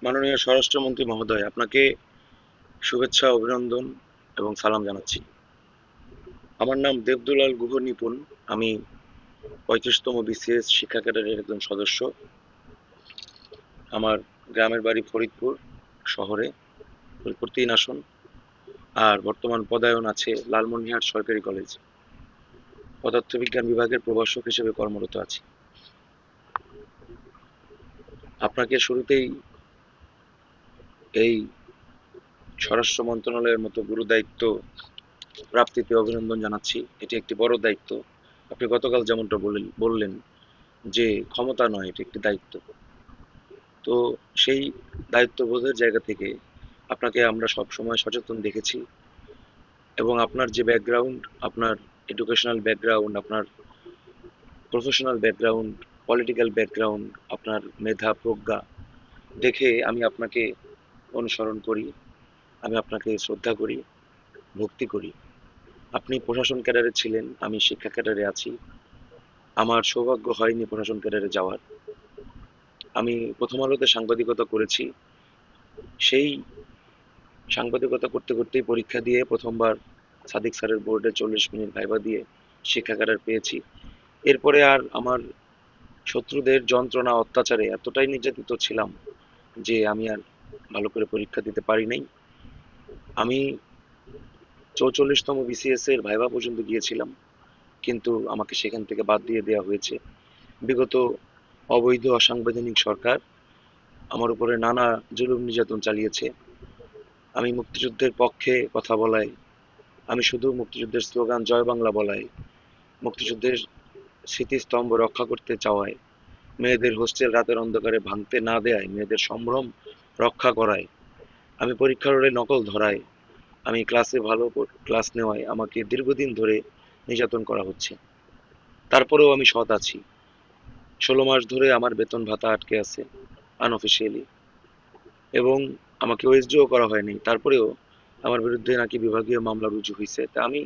মাননীয় স্বরাষ্ট্রমন্ত্রী মহোদয়, আপনাকে শুভেচ্ছা, অভিনন্দন এবং সালাম জানাচ্ছি। আমার নাম দেবদুলাল গুহ নিপুণ। আমি 35তম বিসিএস শিক্ষা ক্যাডারের একজন সদস্য। আমার গ্রামের বাড়ি ফরিদপুর শহরে, ফরিদপুর 3 আসন। আর বর্তমান পদায়ন আছে লালমনিরহাট সরকারি কলেজ। পদার্থবিজ্ঞান বিভাগের প্রভাষক হিসেবে কর্মরত আছি। আপনাকে শুরুতেই এই স্বরাষ্ট্র মন্ত্রণালয়ের মতো গুরু দায়িত্ব প্রাপ্তিতে অভিনন্দন জানাচ্ছি। এটি একটি বড় দায়িত্ব। আপনি গতকাল যেমনটা বললেন যে ক্ষমতা নয়, এটি একটি দায়িত্ব। তো সেই দায়িত্ববোধের জায়গা থেকে আপনাকে আমরা সব সময় সচেতন দেখেছি, এবং আপনার যে ব্যাকগ্রাউন্ড, আপনার এডুকেশনাল ব্যাকগ্রাউন্ড, আপনার প্রফেশনাল ব্যাকগ্রাউন্ড, পলিটিক্যাল ব্যাকগ্রাউন্ড, আপনার মেধা প্রজ্ঞা দেখে আমি আপনাকে অনুসরণ করি, আমি আপনাকে শ্রদ্ধা করি, ভক্তি করি। আপনি প্রশাসন ক্যাডারে ছিলেন, আমি শিক্ষা ক্যাডারে আছি। আমার সৌভাগ্য হয়নি প্রশাসন ক্যাডারে যাওয়ার। আমি প্রথম আলোতে সাংবাদিকতা করেছি। সেই সাংবাদিকতা করতে করতেই পরীক্ষা দিয়ে প্রথমবার সাদিক স্যারের বোর্ডে 40 মিনিট ভাইবা দিয়ে শিক্ষা ক্যাডার পেয়েছি। এরপরে আর আমার শত্রুদের যন্ত্রণা অত্যাচারে এতটাই নির্যাতিত ছিলাম যে আমি আর ভালো করে পরীক্ষা দিতে পারি নাই। আমি 44তম বিসিএস এর ভাইবা পর্যন্ত গিয়েছিলাম, কিন্তু আমাকে সেখান থেকে বাদ দিয়ে দেওয়া হয়েছে। বিগত অবৈধ অসাংবিধানিক সরকার আমার উপরে নানা জুলুম নির্যাতন চালিয়েছে। আমি মুক্তিযুদ্ধের পক্ষে কথা বলাই, আমি শুধু মুক্তিযুদ্ধের স্লোগান জয় বাংলা বলাই, মুক্তিযুদ্ধের স্মৃতিস্তম্ভ রক্ষা করতে চাওয়ায়, মেয়েদের হোস্টেল রাতের অন্ধকারে ভাঙতে না দেয়ায়, মেয়েদের সম্ভ্রম রক্ষা করায়, আমি পরীক্ষার হলে নকল ধরায়, আমি ক্লাসে ভালো ক্লাস নেওয়ায় আমাকে দীর্ঘদিন ধরে নির্যাতন করা হচ্ছে। তারপরেও আমি সৎ আছি। 16 মাস ধরে আমার বেতন ভাতা আটকে আছে আনঅফিসিয়ালি, এবং আমাকে ওএসডিও করা হয়নি। তারপরেও আমার বিরুদ্ধে নাকি বিভাগীয় মামলা রুজু হয়েছে। তা আমি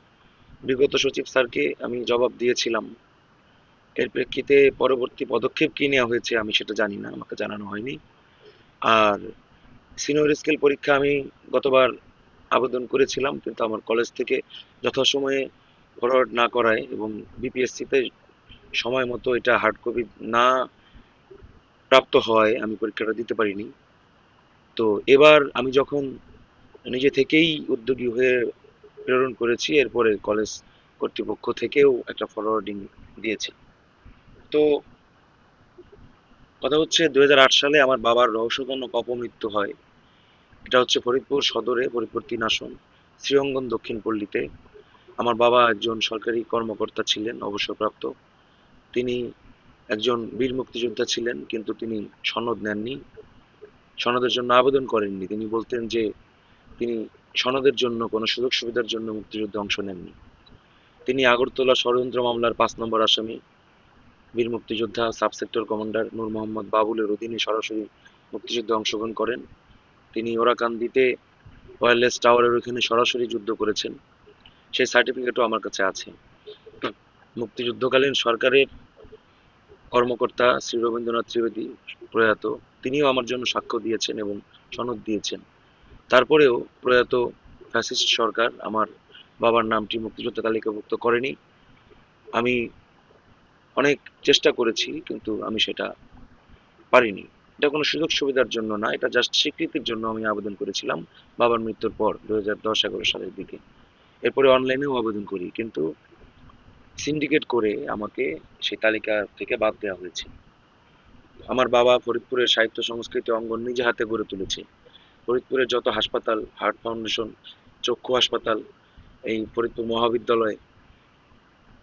বিগত সচিব স্যারকে আমি জবাব দিয়েছিলাম। এর প্রেক্ষিতে পরবর্তী পদক্ষেপ কি নেওয়া হয়েছে আমি সেটা জানি না, আমাকে জানানো হয়নি। আর সিনিয়র স্কেল পরীক্ষা আমি গতবার আবেদন করেছিলাম, কিন্তু আমার কলেজ থেকে যথাসময়ে ফরওয়ার্ড না করায় এবং বিপিএসসিতে সময় মতো এটা হার্ড কপি না প্রাপ্ত হয় আমি পরীক্ষাটা দিতে পারিনি। তো এবার আমি যখন নিজে থেকেই উদ্যোগী হয়ে প্রেরণ করেছি, এরপরে কলেজ কর্তৃপক্ষ থেকেও একটা ফরওয়ার্ডিং দিয়েছে। তো কথা হচ্ছে 2008 সালে আমার বাবার রহস্যজনক অপমৃত্যু হয়। এটা হচ্ছে ফরিদপুর সদরে, ফরিদপুর 3 আসন, শ্রীঅঙ্গন দক্ষিণ পল্লীতে। আমার বাবা একজন সরকারি কর্মকর্তা ছিলেন, অবসরপ্রাপ্ত। তিনি একজন বীর মুক্তিযোদ্ধা ছিলেন, কিন্তু তিনি সনদ নেননি, সনদের জন্য আবেদন করেননি। তিনি বলতেন যে তিনি সনদের জন্য কোনো সুযোগ সুবিধার জন্য মুক্তিযুদ্ধে অংশ নেননি। তিনি আগরতলা ষড়যন্ত্র মামলার 5 নম্বর আসামি। বীর মুক্তিযোদ্ধা সাব সেক্টর কমান্ডার নূর মোহাম্মদ বাবুলের অধীনে সরাসরি মুক্তিযুদ্ধে অংশগ্রহণ করেন। তিনি ওরাকান্দিতে ওয়্যারলেস টাওয়ারের ওখানে সরাসরি যুদ্ধ করেছেন। সেই সার্টিফিকেটও আমার কাছে আছে। মুক্তিযুদ্ধকালীন সরকারের কর্মকর্তা শ্রী রবীন্দ্রনাথ ত্রিবেদী প্রয়াত, তিনিও আমার জন্য সাক্ষ্য দিয়েছেন এবং সনদ দিয়েছেন। তারপরেও প্রয়াত ফ্যাসিস্ট সরকার আমার বাবার নামটি মুক্তিযোদ্ধা তালিকাভুক্ত করেনি। আমি অনেক চেষ্টা করেছি, কিন্তু আমি সেটা পারিনি। এটা কোনো সুযোগ সুবিধার জন্য না, এটা জাস্ট স্বীকৃতির জন্য আমি আবেদন করেছিলাম বাবার মৃত্যুর পর 2010-11 সালের দিকে। এরপরে অনলাইনেও আবেদন করি, কিন্তু সিন্ডিকেট করে আমাকে সেই তালিকা থেকে বাদ দেওয়া হয়েছে। আমার বাবা ফরিদপুরের সাহিত্য সংস্কৃতি অঙ্গন নিজে হাতে গড়ে তুলেছে। ফরিদপুরের যত হাসপাতাল, হার্ট ফাউন্ডেশন, চক্ষু হাসপাতাল, এই ফরিদপুর মহাবিদ্যালয়,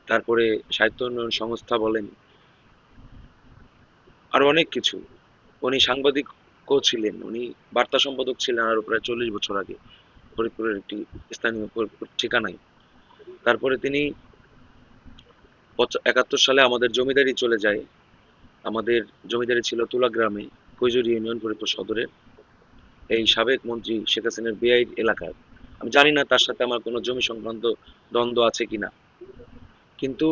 তারপরে সাহিত্য উন্নয়ন সংস্থা বলেন, আরো অনেক কিছু। উনি সাংবাদিকও ছিলেন, উনি বার্তা সম্পাদক ছিলেন আরো প্রায় 40 বছর আগে ফরিদপুরের একটি স্থানীয় ঠিকানায়। তারপরে তিনি 71 সালে আমাদের জমিদারি চলে যায়। আমাদের জমিদারি ছিল তুলা গ্রামে, কৈজুরি ইউনিয়ন, ফরিদপুর সদরের। এই সাবেক মন্ত্রী শেখ হাসিনার বেআই এলাকার। আমি জানি না তার সাথে আমার কোনো জমি সংক্রান্ত দ্বন্দ্ব আছে কিনা, কিন্তু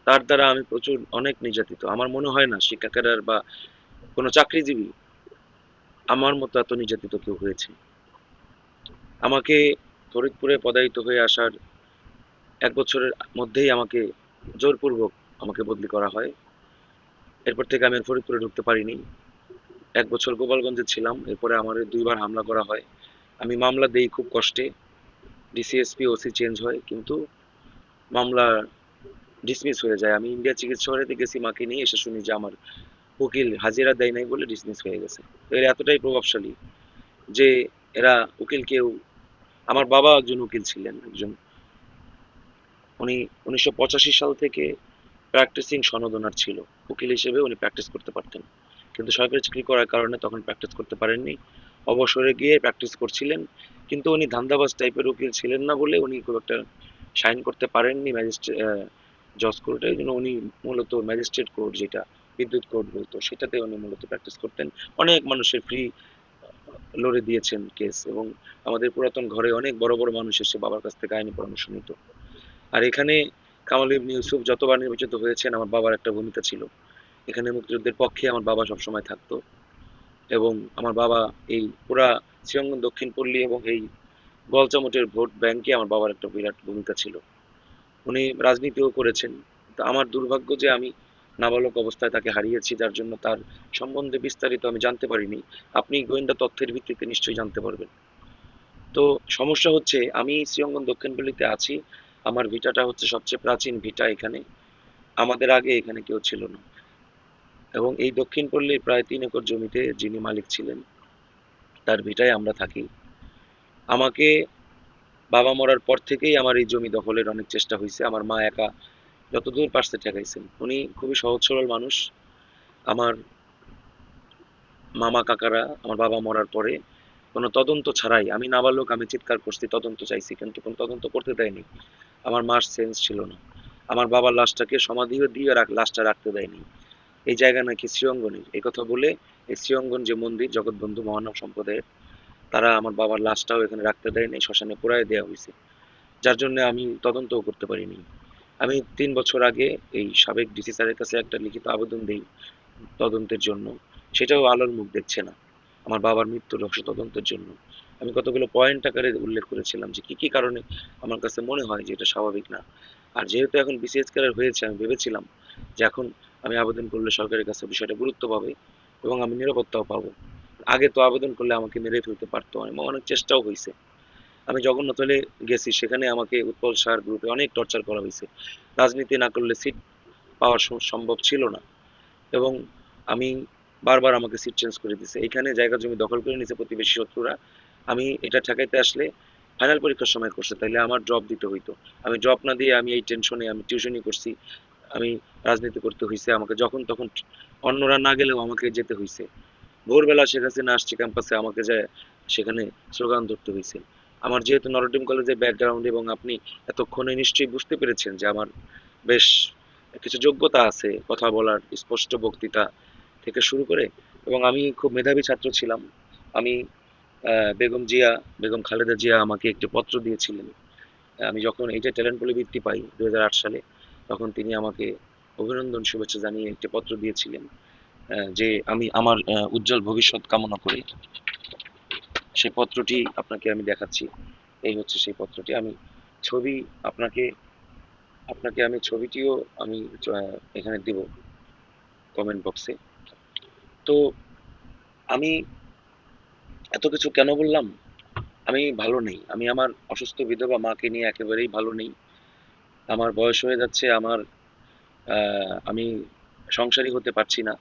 তার দ্বারা আমি প্রচুর অনেক নির্যাতিত। আমার মনে হয় না শিক্ষা ক্যাডার বা কোনো চাকরিজীবী আমার মতো এত নির্যাতিত কেউ হয়েছে। আমাকে ফরিদপুরে পদায়িত হয়ে আসার 1 বছরের মধ্যেই আমাকে জোরপূর্বক আমাকে বদলি করা হয়। এরপর থেকে আমি আর ফরিদপুরে ঢুকতে পারিনি। 1 বছর গোপালগঞ্জে ছিলাম, এরপরে আমার 2বার হামলা করা হয়। আমি মামলা দেই খুব কষ্টে, ডিসিএসপি ওসি চেঞ্জ হয়, কিন্তু মামলা ডিসমিস হয়ে যায়। আমি ইন্ডিয়া চিকিৎসালয়তে গেছি মাকে নিয়ে, এসে শুনি যে আমার উকিল হাজিরা দেয় নাই বলে ডিসমিস হয়ে গেছে। তো এরা এতটাই প্রভাবশালী যে এরা উকিলকেও, আমার বাবা একজন উকিল ছিলেন, একজন, উনি 1985 সাল থেকে প্র্যাকটিসিং সনদ ওনার ছিল, উকিল হিসেবে উনি প্র্যাকটিস করতে পারতেন, কিন্তু সরকারি চাকরি করার কারণে তখন প্র্যাকটিস করতে পারেননি। অবসরে গিয়ে প্র্যাকটিস করছিলেন, কিন্তু উনি ধান্দাবাজ টাইপের উকিল ছিলেন না বলে উনি খুব একটা সাইন করতে পারেননি ম্যাজিস্ট্রেট জজ কোর্টে। এই জন্য উনি মূলত ম্যাজিস্ট্রেট কোর্ট, যেটা বিদ্যুৎ কোর্ট বলতো, সেটাতে উনি মূলত প্র্যাকটিস করতেন। অনেক মানুষের ফ্রি লড়ে দিয়েছেন কেস, এবং আমাদের পুরাতন ঘরে অনেক বড় বড় মানুষ এসে বাবার কাছ থেকে আইনি পরামর্শ নিত। আর এখানে কামাল ইবনে ইউসুফ যতবার নির্বাচিত হয়েছেন, আমার বাবার একটা ভূমিকা ছিল। এখানে মুক্তিযুদ্ধের পক্ষে আমার বাবা সবসময় থাকতো, এবং আমার বাবা এই পুরা শ্রীরঙ্গন দক্ষিণ পল্লী এবং এই গলচামটের ভোট ব্যাংকে আমার বাবার একটা বিরাট ভূমিকা ছিল। উনি রাজনীতিও করেছেন। তো আমার দুর্ভাগ্য যে আমি নাবালক অবস্থায় তাকে হারিয়েছি, যার জন্য তার সম্বন্ধে বিস্তারিত আমি জানতে পারিনি। আপনি গোয়েন্দা তথ্যের ভিত্তিতে নিশ্চয়ই জানতে পারবেন। তো সমস্যা হচ্ছে, আমি শ্রীরঙ্গন দক্ষিণপল্লীতে আছি, আমার ভিটাটা হচ্ছে সবচেয়ে প্রাচীন ভিটা এখানে, আমাদের আগে এখানে কেউ ছিল না। এবং এই দক্ষিণপল্লীর প্রায় 3 একর জমিতে যিনি মালিক ছিলেন, তার ভিটায় আমরা থাকি। আমাকে বাবা মরার পর থেকেই আমার এই জমি দখলের অনেক চেষ্টা হয়েছে, আমার মা একা যতদূর পারছে ঠেকাইছেন। উনি খুবই সহজ সরল মানুষ। আমার মামা কাকারা আমার বাবা মরার পরে কোনো তদন্ত ছাড়াই, আমি নাবালক, আমি চিৎকার করছি, তদন্ত চাইছি, কিন্তু কোনো তদন্ত করতে দেয়নি। আমার মার সেন্স ছিল না। আমার বাবার লাশটাকে সমাধিও দিয়ে লাশটা রাখতে দেয়নি। এই জায়গা নাকি শ্রীঅঙ্গনের, এই কথা বলে এই শ্রীঅঙ্গন যে মন্দির জগৎবন্ধু মহানব সম্প্রদায়ের, তারা আমার বাবার লাশটাও এখানে রাখতে দেয়নি, শ্মশানে পোড়ায় দেওয়া হয়েছে। যার জন্য আমি তদন্তও করতে পারিনি। আমি 3 বছর আগে এই সাবেক ডিসি স্যারের কাছে একটা লিখিত আবেদন দিই তদন্তের জন্য, সেটাও আলোর মুখ দেখছে না। আমার বাবার মৃত্যুর রহস্য তদন্তের জন্য আমি কতগুলো পয়েন্ট আকারে উল্লেখ করেছিলাম যে কি কি কারণে আমার কাছে মনে হয় যে এটা স্বাভাবিক না। আর যেহেতু এখন বিসিএস ক্যাডার হয়েছে, আমি ভেবেছিলাম যে এখন আমি আবেদন করলে সরকারের কাছে বিষয়টা গুরুত্ব পাবে এবং আমি নিরাপত্তাও পাবো। আগে তো আবেদন করলে আমাকে মেরে ফেলতে পারতো, এবং অনেক চেষ্টাও হয়েছে। আমি জগন্নাথলে গেছি, সেখানে আমাকে উৎপল সার গ্রুপে অনেক টর্চার করা হয়েছে। রাজনীতি না করলে সিট পাওয়া সম্ভব ছিল না, এবং আমি বারবার আমাকে সিট চেঞ্জ করে দিছে। এখানে জায়গা জমি দখল করে নিছে প্রতিবেশী শত্রুরা। আমি এটা ঠেকাইতে আসলে ফাইনাল পরীক্ষার সময় করছে, তাইলে আমার ড্রপ দিতে হইতো। আমি ড্রপ না দিয়ে আমি এই টেনশনে আমি টিউশনি করছি, আমি রাজনীতি করতে হয়েছে আমাকে, যখন তখন অন্যরা না গেলেও আমাকে যেতে হয়েছে। ভোরবেলা শেখ হাসিনা আসছে ক্যাম্পাসে, আমাকে যায় সেখানে স্লোগান ধরতে হয়েছে। আমার যেহেতু নরডিম কলেজের ব্যাকগ্রাউন্ড, এবং আপনি এতক্ষণে নিশ্চয়ই বুঝতে পেরেছেন যে আমার বেশ কিছু যোগ্যতা আছে কথা বলার, স্পষ্ট বক্তৃতা থেকে শুরু করে, এবং আমি খুব মেধাবী ছাত্র ছিলাম। আমি বেগম জিয়া, বেগম খালেদা জিয়া আমাকে একটি পত্র দিয়েছিলেন। আমি যখন এইটা ট্যালেন্ট বলে বৃত্তি পাই 2008 সালে, তখন তিনি আমাকে অভিনন্দন শুভেচ্ছা জানিয়ে একটি পত্র দিয়েছিলেন, যে আমি আমার উজ্জ্বল ভবিষ্যৎ কামনা করে। সেই পত্রটি আপনাকে আমি দেখাচ্ছি। এই হচ্ছে সেই পত্রটি। আমি ছবি আপনাকে আপনাকে আমি ছবিটিও আমি এখানে দিব কমেন্ট বক্সে। তো আমি এত কিছু কেন বললাম? আমি ভালো নেই, আমি আমার অসুস্থ বিধবা মাকে নিয়ে একেবারেই ভালো নেই। আমার বয়স হয়ে যাচ্ছে, আমার আমি সংসারী হতে পারছি না।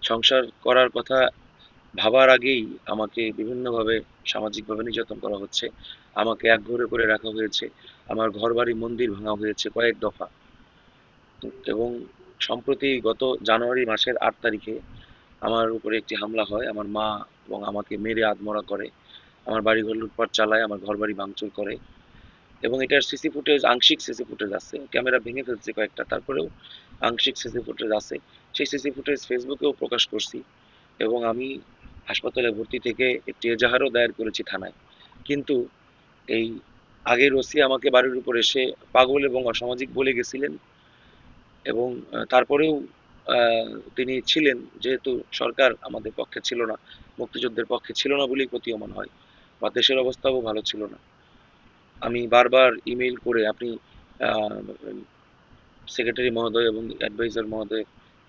সংসার করার কথা ভাবার আগেই আমাকে বিভিন্নভাবে সামাজিকভাবে নির্যাতন করা হচ্ছে। আমাকে একঘরে করে রাখা হয়েছে। আমার ঘরবাড়ি মন্দির ভাঙা হয়েছে কয়েক দফা। এবং সম্প্রতি গত জানুয়ারি মাসের 8 তারিখে আমার উপরে একটি হামলা হয়। আমার মা এবং আমাকে মেরে আধমরা করে, আমার বাড়িঘর লুটপাট চালায়, আমার ঘরবাড়ি ভাঙচুর করে। এবং এটার সিসি ফুটেজ, আংশিক সিসি ফুটেজ আছে, ক্যামেরা ভেঙে ফেলছে কয়েকটা, তারপরেও আংশিক সিসি ফুটেজ আছে। সেই সিসি ফুটেজ ফেসবুকেও প্রকাশ করছি, এবং আমি হাসপাতালে ভর্তি থেকে একটি এজাহারও দায়ের করেছি থানায়। কিন্তু এই আগের ওসি আমাকে বাড়ির উপর এসে পাগল এবং অসামাজিক বলে গেছিলেন, এবং তারপরেও আহ, তিনি ছিলেন, যেহেতু সরকার আমাদের পক্ষে ছিল না, মুক্তিযুদ্ধের পক্ষে ছিল না বলেই প্রতীয়মান হয়, বা দেশের অবস্থাও ভালো ছিল না। আমি বারবার ইমেইল করে, আপনি সেক্রেটারি মহোদয় এবং অ্যাডভাইজার মহোদয়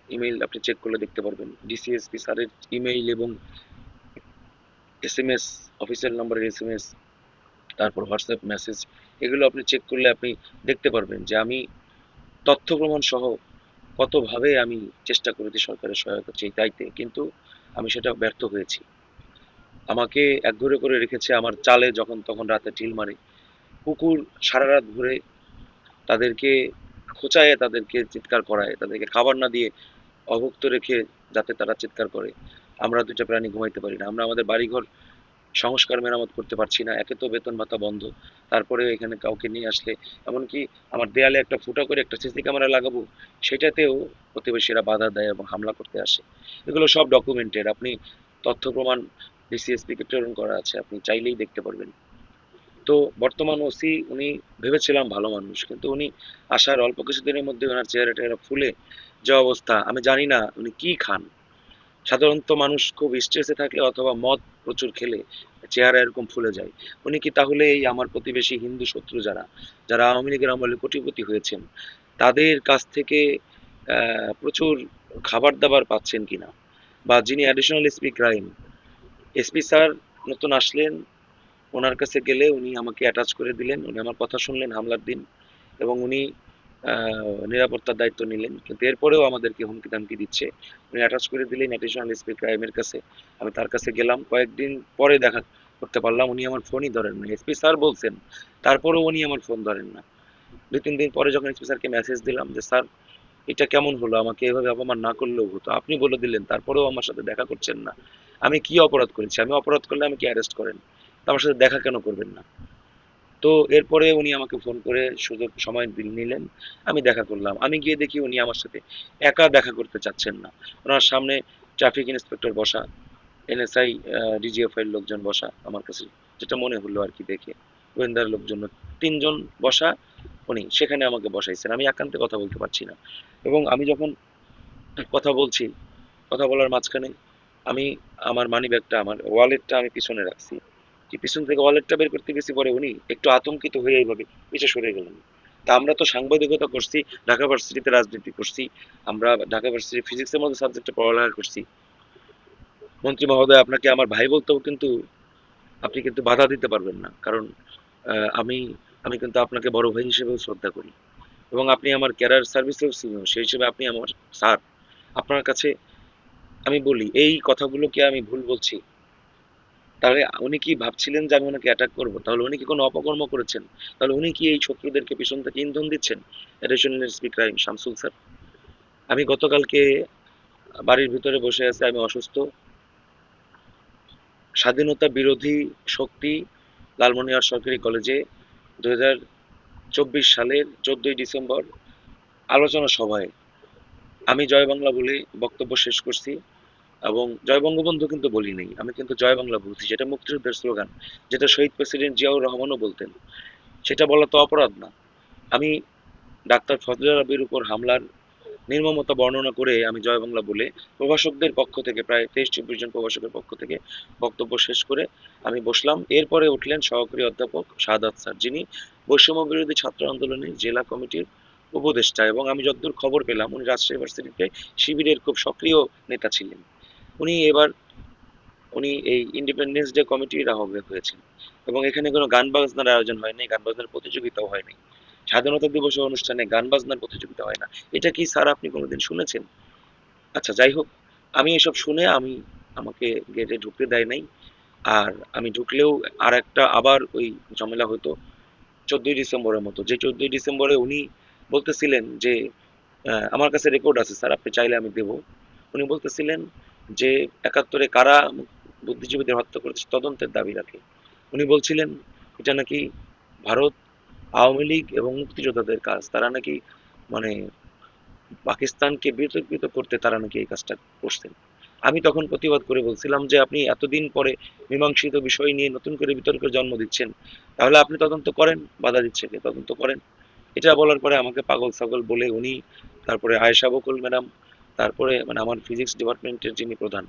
ইমেইল আপনি চেক করলে দেখতে পারবেন, ডিসিএসপি স্যারের ইমেইল এবং এসএমএস, অফিসিয়াল নাম্বারের এসএমএস, তারপর হোয়াটসঅ্যাপ মেসেজ, এগুলো আপনি চেক করলে আপনি দেখতে পারবেন যে আমি তথ্য প্রমাণ সহ কতভাবে আমি চেষ্টা করেছি সরকারের সহায়তা চাইতে, কিন্তু আমি সেটা ব্যর্থ হয়েছি। আমাকে একঘরে করে রেখেছে, আমার চালে যখন তখন রাতে ঢিল মারে, কুকুর সারা রাত ঘুরে, তাদেরকে খোঁচায়, তাদেরকে চিৎকার করায়, তাদেরকে খাবার না দিয়ে অভুক্ত রেখে যাতে তারা চিৎকার করে। আমরা দুইটা প্রাণী ঘুমাইতে পারি না, আমরা আমাদের বাড়িঘর সংস্কার মেরামত করতে পারছি না, একে তো বেতন ভাতা বন্ধ, তারপরে এখানে কাউকে নিয়ে আসলে, এমনকি আমার দেয়ালে একটা ফুটা করে একটা সিসি ক্যামেরা লাগাবো, সেটাতেও প্রতিবেশীরা বাধা দেয় এবং হামলা করতে আসে। এগুলো সব ডকুমেন্টেড, আপনি তথ্য প্রমাণ ডিসিএসপি কে প্রেরণ করা আছে, আপনি চাইলেই দেখতে পারবেন। তো বর্তমান ওসি, উনি ভেবেছিলাম ভালো মানুষ, কিন্তু উনি আসার অল্প কিছুদিনের মধ্যে ওনার চেহারাটা এরা ফুলে যে অবস্থা, আমি জানি না উনি কি খান। সাধারণত মানুষ খুব স্ট্রেসে থাকলে অথবা মদ প্রচুর খেলে চেহারা এরকম ফুলে যায়। উনি কি তাহলে এই আমার প্রতিবেশী হিন্দু শত্রু যারা, যারা আওয়ামী লীগের আমলে কোটিপতি হয়েছেন, তাদের কাছ থেকে প্রচুর খাবার দাবার পাচ্ছেন কিনা? বা যিনি additional SP crime, SP sir নতুন আসলেন, ওনার কাছে গেলে উনি আমাকে অ্যাটাচ করে দিলেন, উনি আমার কথা শুনলেন হামলার দিন, এবং উনি নিরাপত্তার দায়িত্ব নিলেন, কিন্তু এরপরেও আমাদেরকে হুমকি দামকি দিচ্ছে। উনি অ্যাটাচ করে দিলেন অ্যাডিশনাল এসপি ক্রাইমের কাছে। আমি তার কাছে গেলাম, কয়েকদিন পরে দেখা করতে পারলাম, উনি আমার ফোনই ধরেন না। এসপি স্যার বলছেন, তারপরেও উনি আমার ফোন ধরেন না। 2-3 দিন পরে যখন এসপি স্যারকে মেসেজ দিলাম যে স্যার, এটা কেমন হলো, আমাকে এভাবে অপমান না করলেও হতো, আপনি বলে দিলেন, তারপরেও আমার সাথে দেখা করছেন না, আমি কি অপরাধ করেছি? আমি অপরাধ করলে আমাকে অ্যারেস্ট করেন, তো আমার সাথে দেখা কেন করবেন না? তো এরপরে উনি আমাকে ফোন করে সুযোগ সময় নিলেন, আমি দেখা করলাম। আমি গিয়ে দেখি উনি আমার সাথে একা দেখা করতে চাচ্ছেন না, ওনার সামনে ট্রাফিক ইন্সপেক্টর বসা, এনএসআই, ডিজিএফআই এর লোকজন বসা, আমার কাছে যেটা মনে হলো আর কি দেখে, গোয়েন্দার লোকজন 3 জন বসা, উনি সেখানে আমাকে বসাইছেন, আমি একান্তে কথা বলতে পারছি না। এবং আমি যখন কথা বলছি, কথা বলার মাঝখানে আমি আমার মানি ব্যাগটা, আমার ওয়ালেটটা আমি পিছনে রাখছি, যে পিছন থেকে ওয়ালেটটা বের করতে গেছি, পরে উনি একটু আতঙ্কিত হয়ে এইভাবে পিছে সরে গেলেন। তা আমরা তো সাংবাদিকতা করছি, ঢাকা ভার্সিটিতে রাজনীতি করছি, আমরা ঢাকা ভার্সিটি ফিজিক্সের মধ্যে সাবজেক্টে পড়ালেখা করছি, মন্ত্রী মহোদয় আপনাকে আমার ভাই বলতেও কিন্তু আপনি কিন্তু বাধা দিতে পারবেন না, কারণ আমি আমি কিন্তু আপনাকে বড় ভাই হিসেবেও শ্রদ্ধা করি, এবং আপনি আমার ক্যারিয়ার সার্ভিসেও সিনিয়র, সেই হিসেবে আপনি আমার স্যার। আপনার কাছে আমি বলি, এই কথাগুলো কি আমি ভুল বলছি? তাহলে উনি কি ভাবছিলেন যে আমি ওনাকে অ্যাটাক করবো? তাহলে উনি কি কোনো অপকর্ম করেছেন? তাহলে উনি কি এই শত্রুদেরকে পিছন থেকে ইন্ধন দিচ্ছেন? Additional SP crime Shamsul sir. আমি গতকালকে বাড়ির ভিতরে বসে আছি, আমি অসুস্থ, স্বাধীনতা বিরোধী শক্তি লালমনিরহাট সরকারি কলেজে 2024 সালের 14ই ডিসেম্বর আলোচনা সভায় আমি জয় বাংলা বলে বক্তব্য শেষ করছি, এবং জয় বঙ্গবন্ধু কিন্তু বলি নাই, আমি কিন্তু জয় বাংলা বলছি, যেটা মুক্তিযুদ্ধের স্লোগান, যেটা শহীদ প্রেসিডেন্ট জিয়াউর রহমানও বলতেন। সেটা বলা তো অপরাধ না। আমি ডাক্তার ফজলে রাব্বির উপর হামলার নির্মমতা বর্ণনা করে আমি জয় বাংলা বলে প্রভাষকদের পক্ষ থেকে, প্রায় 23-24 জন প্রভাষকের পক্ষ থেকে বক্তব্য শেষ করে আমি বসলাম। এরপরে উঠলেন সহকারী অধ্যাপক শাহাদাত স্যার, যিনি বৈষম্য বিরোধী ছাত্র আন্দোলনের জেলা কমিটির উপদেষ্টা, এবং আমি যতদূর খবর পেলাম উনি রাজশাহী ইউনিভার্সিটিতে শিবিরের খুব সক্রিয় নেতা ছিলেন। উনি এবার উনি এই ইন্ডিপেন্ডেন্স ডে কমিটির আহ্বায়ক হয়েছেন, এবং এখানে কোনো গান বাজনার আয়োজন হয়নি, গান বাজনার প্রতিযোগিতাও হয়নি, স্বাধীনতা দিবসের অনুষ্ঠানে গান বাজনার প্রতিযোগিতা হয় না। এটা কি স্যার আপনি কোনোদিন শুনেছেন? আচ্ছা, যাই হোক, আমি এসব শুনে আমাকে গেটে ঢুকতে দেয় নাই। আর আমি ঢুকলেও আর একটা আবার ওই ঝামেলা হতো 14ই ডিসেম্বরের মতো, যে 14ই ডিসেম্বরে উনি বলতেছিলেন যে আমার কাছে রেকর্ড আছে স্যার, আপনি চাইলে আমি দেব। উনি বলতেছিলেন যে 71-এ কারা বুদ্ধিজীবীদের হত্যা করেছে তদন্তের দাবি রাখে। উনি বলছিলেন এটা নাকি ভারত, আওয়ামী লীগ এবং মুক্তিযোদ্ধাদের কাজ, তারা নাকি মানে পাকিস্তানকে বিতর্কিত করতে তারা নাকি এই কাজটা করছেন। আমি তখন প্রতিবাদ করে বলছিলাম যে আপনি এতদিন পরে মীমাংসিত বিষয় নিয়ে নতুন করে বিতর্কের জন্ম দিচ্ছেন, তাহলে আপনি তদন্ত করেন, বাধা দিচ্ছে কে? তদন্ত করেন। এটা বলার পরে আমাকে পাগল ছাগল বলে উনি, তারপরে আয়েশা বকুল ম্যাডাম, তারপরে মানে আমার ফিজিক্স ডিপার্টমেন্টের যিনি প্রধান,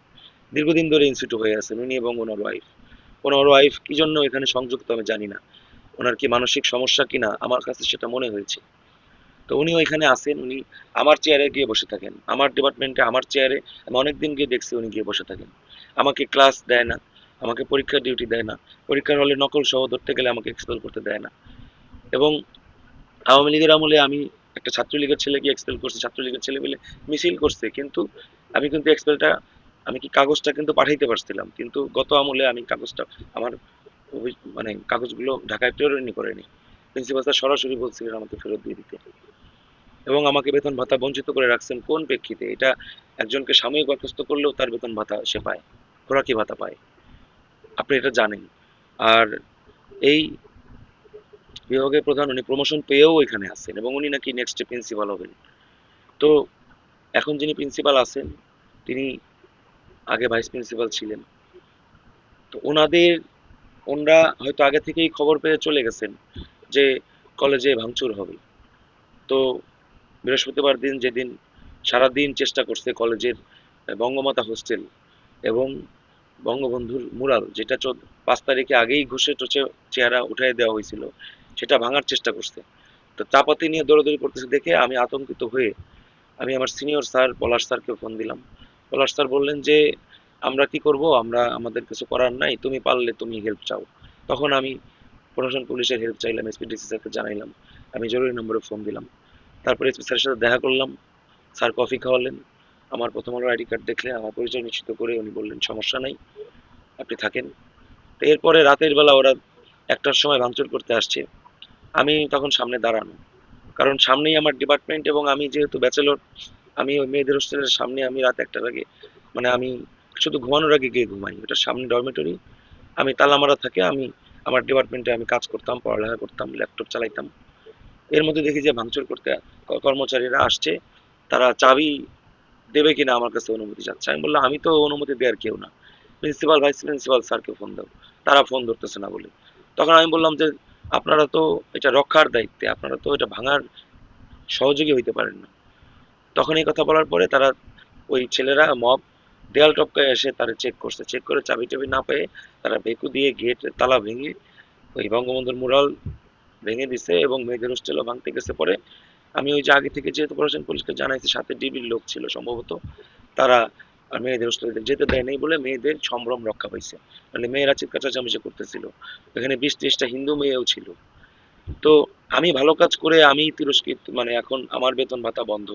দীর্ঘদিন ধরে ইনস্টিটিউট হয়ে আছেন উনি এবং ওনার ওয়াইফ কি জন্য এখানে সংযুক্ত আমি জানি না, ওনার কি মানসিক সমস্যা কিনা আমার কাছে সেটা মনে হয়েছে। তো উনি ওইখানে আসেন, উনি আমার চেয়ারে গিয়ে বসে থাকেন, আমার ডিপার্টমেন্টে আমার চেয়ারে আমি অনেকদিন গিয়ে দেখছি উনি গিয়ে বসে থাকেন। আমাকে ক্লাস দেয় না, আমাকে পরীক্ষার ডিউটি দেয় না, পরীক্ষার হলে নকল সহ ধরতে গেলে আমাকে এক্সপেল করতে দেয় না। এবং আওয়ামী লীগের আমলে আমি একটা ছাত্রলীগের ছেলেকে এক্সপেল করছি, ছাত্রলীগের ছেলে মিলে মিছিল করছে, কিন্তু আমি কিন্তু এক্সপেলটা, আমি কি কাগজটা কিন্তু পাঠাইতে পারছিলাম, কিন্তু গত আমলে আমি কাগজটা আমার মানে কাগজগুলো ঢাকায় প্রেরণই করেনি। প্রিন্সিপাল স্যার সরাসরি বলছিলেন আমাকে ফেরত দিয়ে দিতে, এবং আমাকে বেতন ভাতা বঞ্চিত করে রাখছেন কোন প্রেক্ষিতে? এটা একজনকে সাময়িক বরখাস্ত করলেও তার বেতন ভাতা সে পায়, খোরাকি ভাতা পায়, আপনি এটা জানেন। আর এই বিভাগের প্রধান উনি প্রমোশন পেয়েও এখানে আছেন এবং উনি নাকি নেক্সট প্রিন্সিপাল হবেন। তো এখন যিনি প্রিন্সিপাল আছেন তিনি আগে ভাইস প্রিন্সিপাল ছিলেন। তো ওনারা হয়তো আগে থেকেই খবর পেয়ে চলে গেছেন যে কলেজে ভাঙচুর হবে। তো বৃহস্পতিবার দিন, যেদিন সারাদিন চেষ্টা করছে কলেজের বঙ্গমাতা হোস্টেল এবং বঙ্গবন্ধুর মুরাল, যেটা 5 তারিখে আগেই ঘুষে টুসে চেহারা উঠাই দেওয়া হয়েছিল, সেটা ভাঙার চেষ্টা করছে। তো চাপাতি নিয়ে দৌড়াদৌড়ি করতেছে দেখে আমি আতঙ্কিত হয়ে আমি আমার সিনিয়র স্যার পলাশ স্যারকে ফোন দিলাম। পলাশ স্যার বললেন যে আমরা কি করব, আমরা আমাদের কিছু করার নাই, তুমি পারলে তুমি হেল্প চাও। তখন আমি প্রশাসন পুলিশের হেল্প চাইলাম, এসপিডিসি স্যারকে জানাইলাম, আমি জরুরি নম্বরে ফোন দিলাম। তারপরে এসপি স্যারের সাথে দেখা করলাম, স্যার কফি খাওয়ালেন, আমার প্রথম আলোর আইডি কার্ড দেখলে আমার পরিচয় নিশ্চিত করে উনি বললেন সমস্যা নাই, আপনি থাকেন। তো এরপরে রাতের বেলা ওরা 1টার সময় ভাঙচুর করতে আসছে, আমি তখন সামনে দাঁড়ানো, কারণ সামনেই আমার ডিপার্টমেন্ট এবং আমি যেহেতু ব্যাচেলর, আমি ওই মেয়েদের হোস্টেলের সামনে আমি রাত 1টার আগে, মানে আমি শুধু ঘুমানোর আগে গিয়ে ঘুমাই, ওটার সামনে ডরমেটরি, আমি তালা মারা থাকে, আমি আমার ডিপার্টমেন্টে আমি কাজ করতাম, পড়ালেখা করতাম, ল্যাপটপ চালাইতাম। এর মধ্যে দেখি যে ভাঙচুর করতে কর্মচারীরা আসছে, তারা চাবি দেবে কিনা আমার কাছে অনুমতি চাচ্ছে। আমি বললাম আমি তো অনুমতি দেওয়ার কেউ না, প্রিন্সিপাল ভাইস প্রিন্সিপাল স্যারকে ফোন দাও, তারা ফোন ধরতেছে না বলে। তখন আমি বললাম যে আপনারা তো এটা রক্ষার দায়িত্বে, আপনারা তো এটা ভাঙার সহযোগী হইতে পারেন না। তখন এই কথা বলার পরে তারা, ওই ছেলেরা মব দেয়াল টপকায় এসে তারা চেক করছে, চেক করে চাবি টাবি না পেয়ে তারা ভেকু দিয়ে গেট তালা ভেঙে ওই বঙ্গবন্ধুর মুরাল ভেঙে দিছে এবং মেয়েদের হোস্টেলও ভাঙতে গেছে। পরে আমি ওই যে আগে থেকে যেহেতু প্রশাসন পুলিশকে জানাইছি, সাথে ডিবির লোক ছিল সম্ভবত, তারা আর মেয়েদের হোস্টেলে যেতে দেয় নাই বলে মেয়েদের সম্ভ্রম রক্ষা পাইছে, মানে মেয়েরা চিৎকার চেঁচামেচি করতেছিল, এখানে 20-30টা হিন্দু মেয়েও ছিল। তো আমি ভালো কাজ করে আমি তিরস্কৃত, মানে এখন আমার বেতন ভাতা বন্ধ,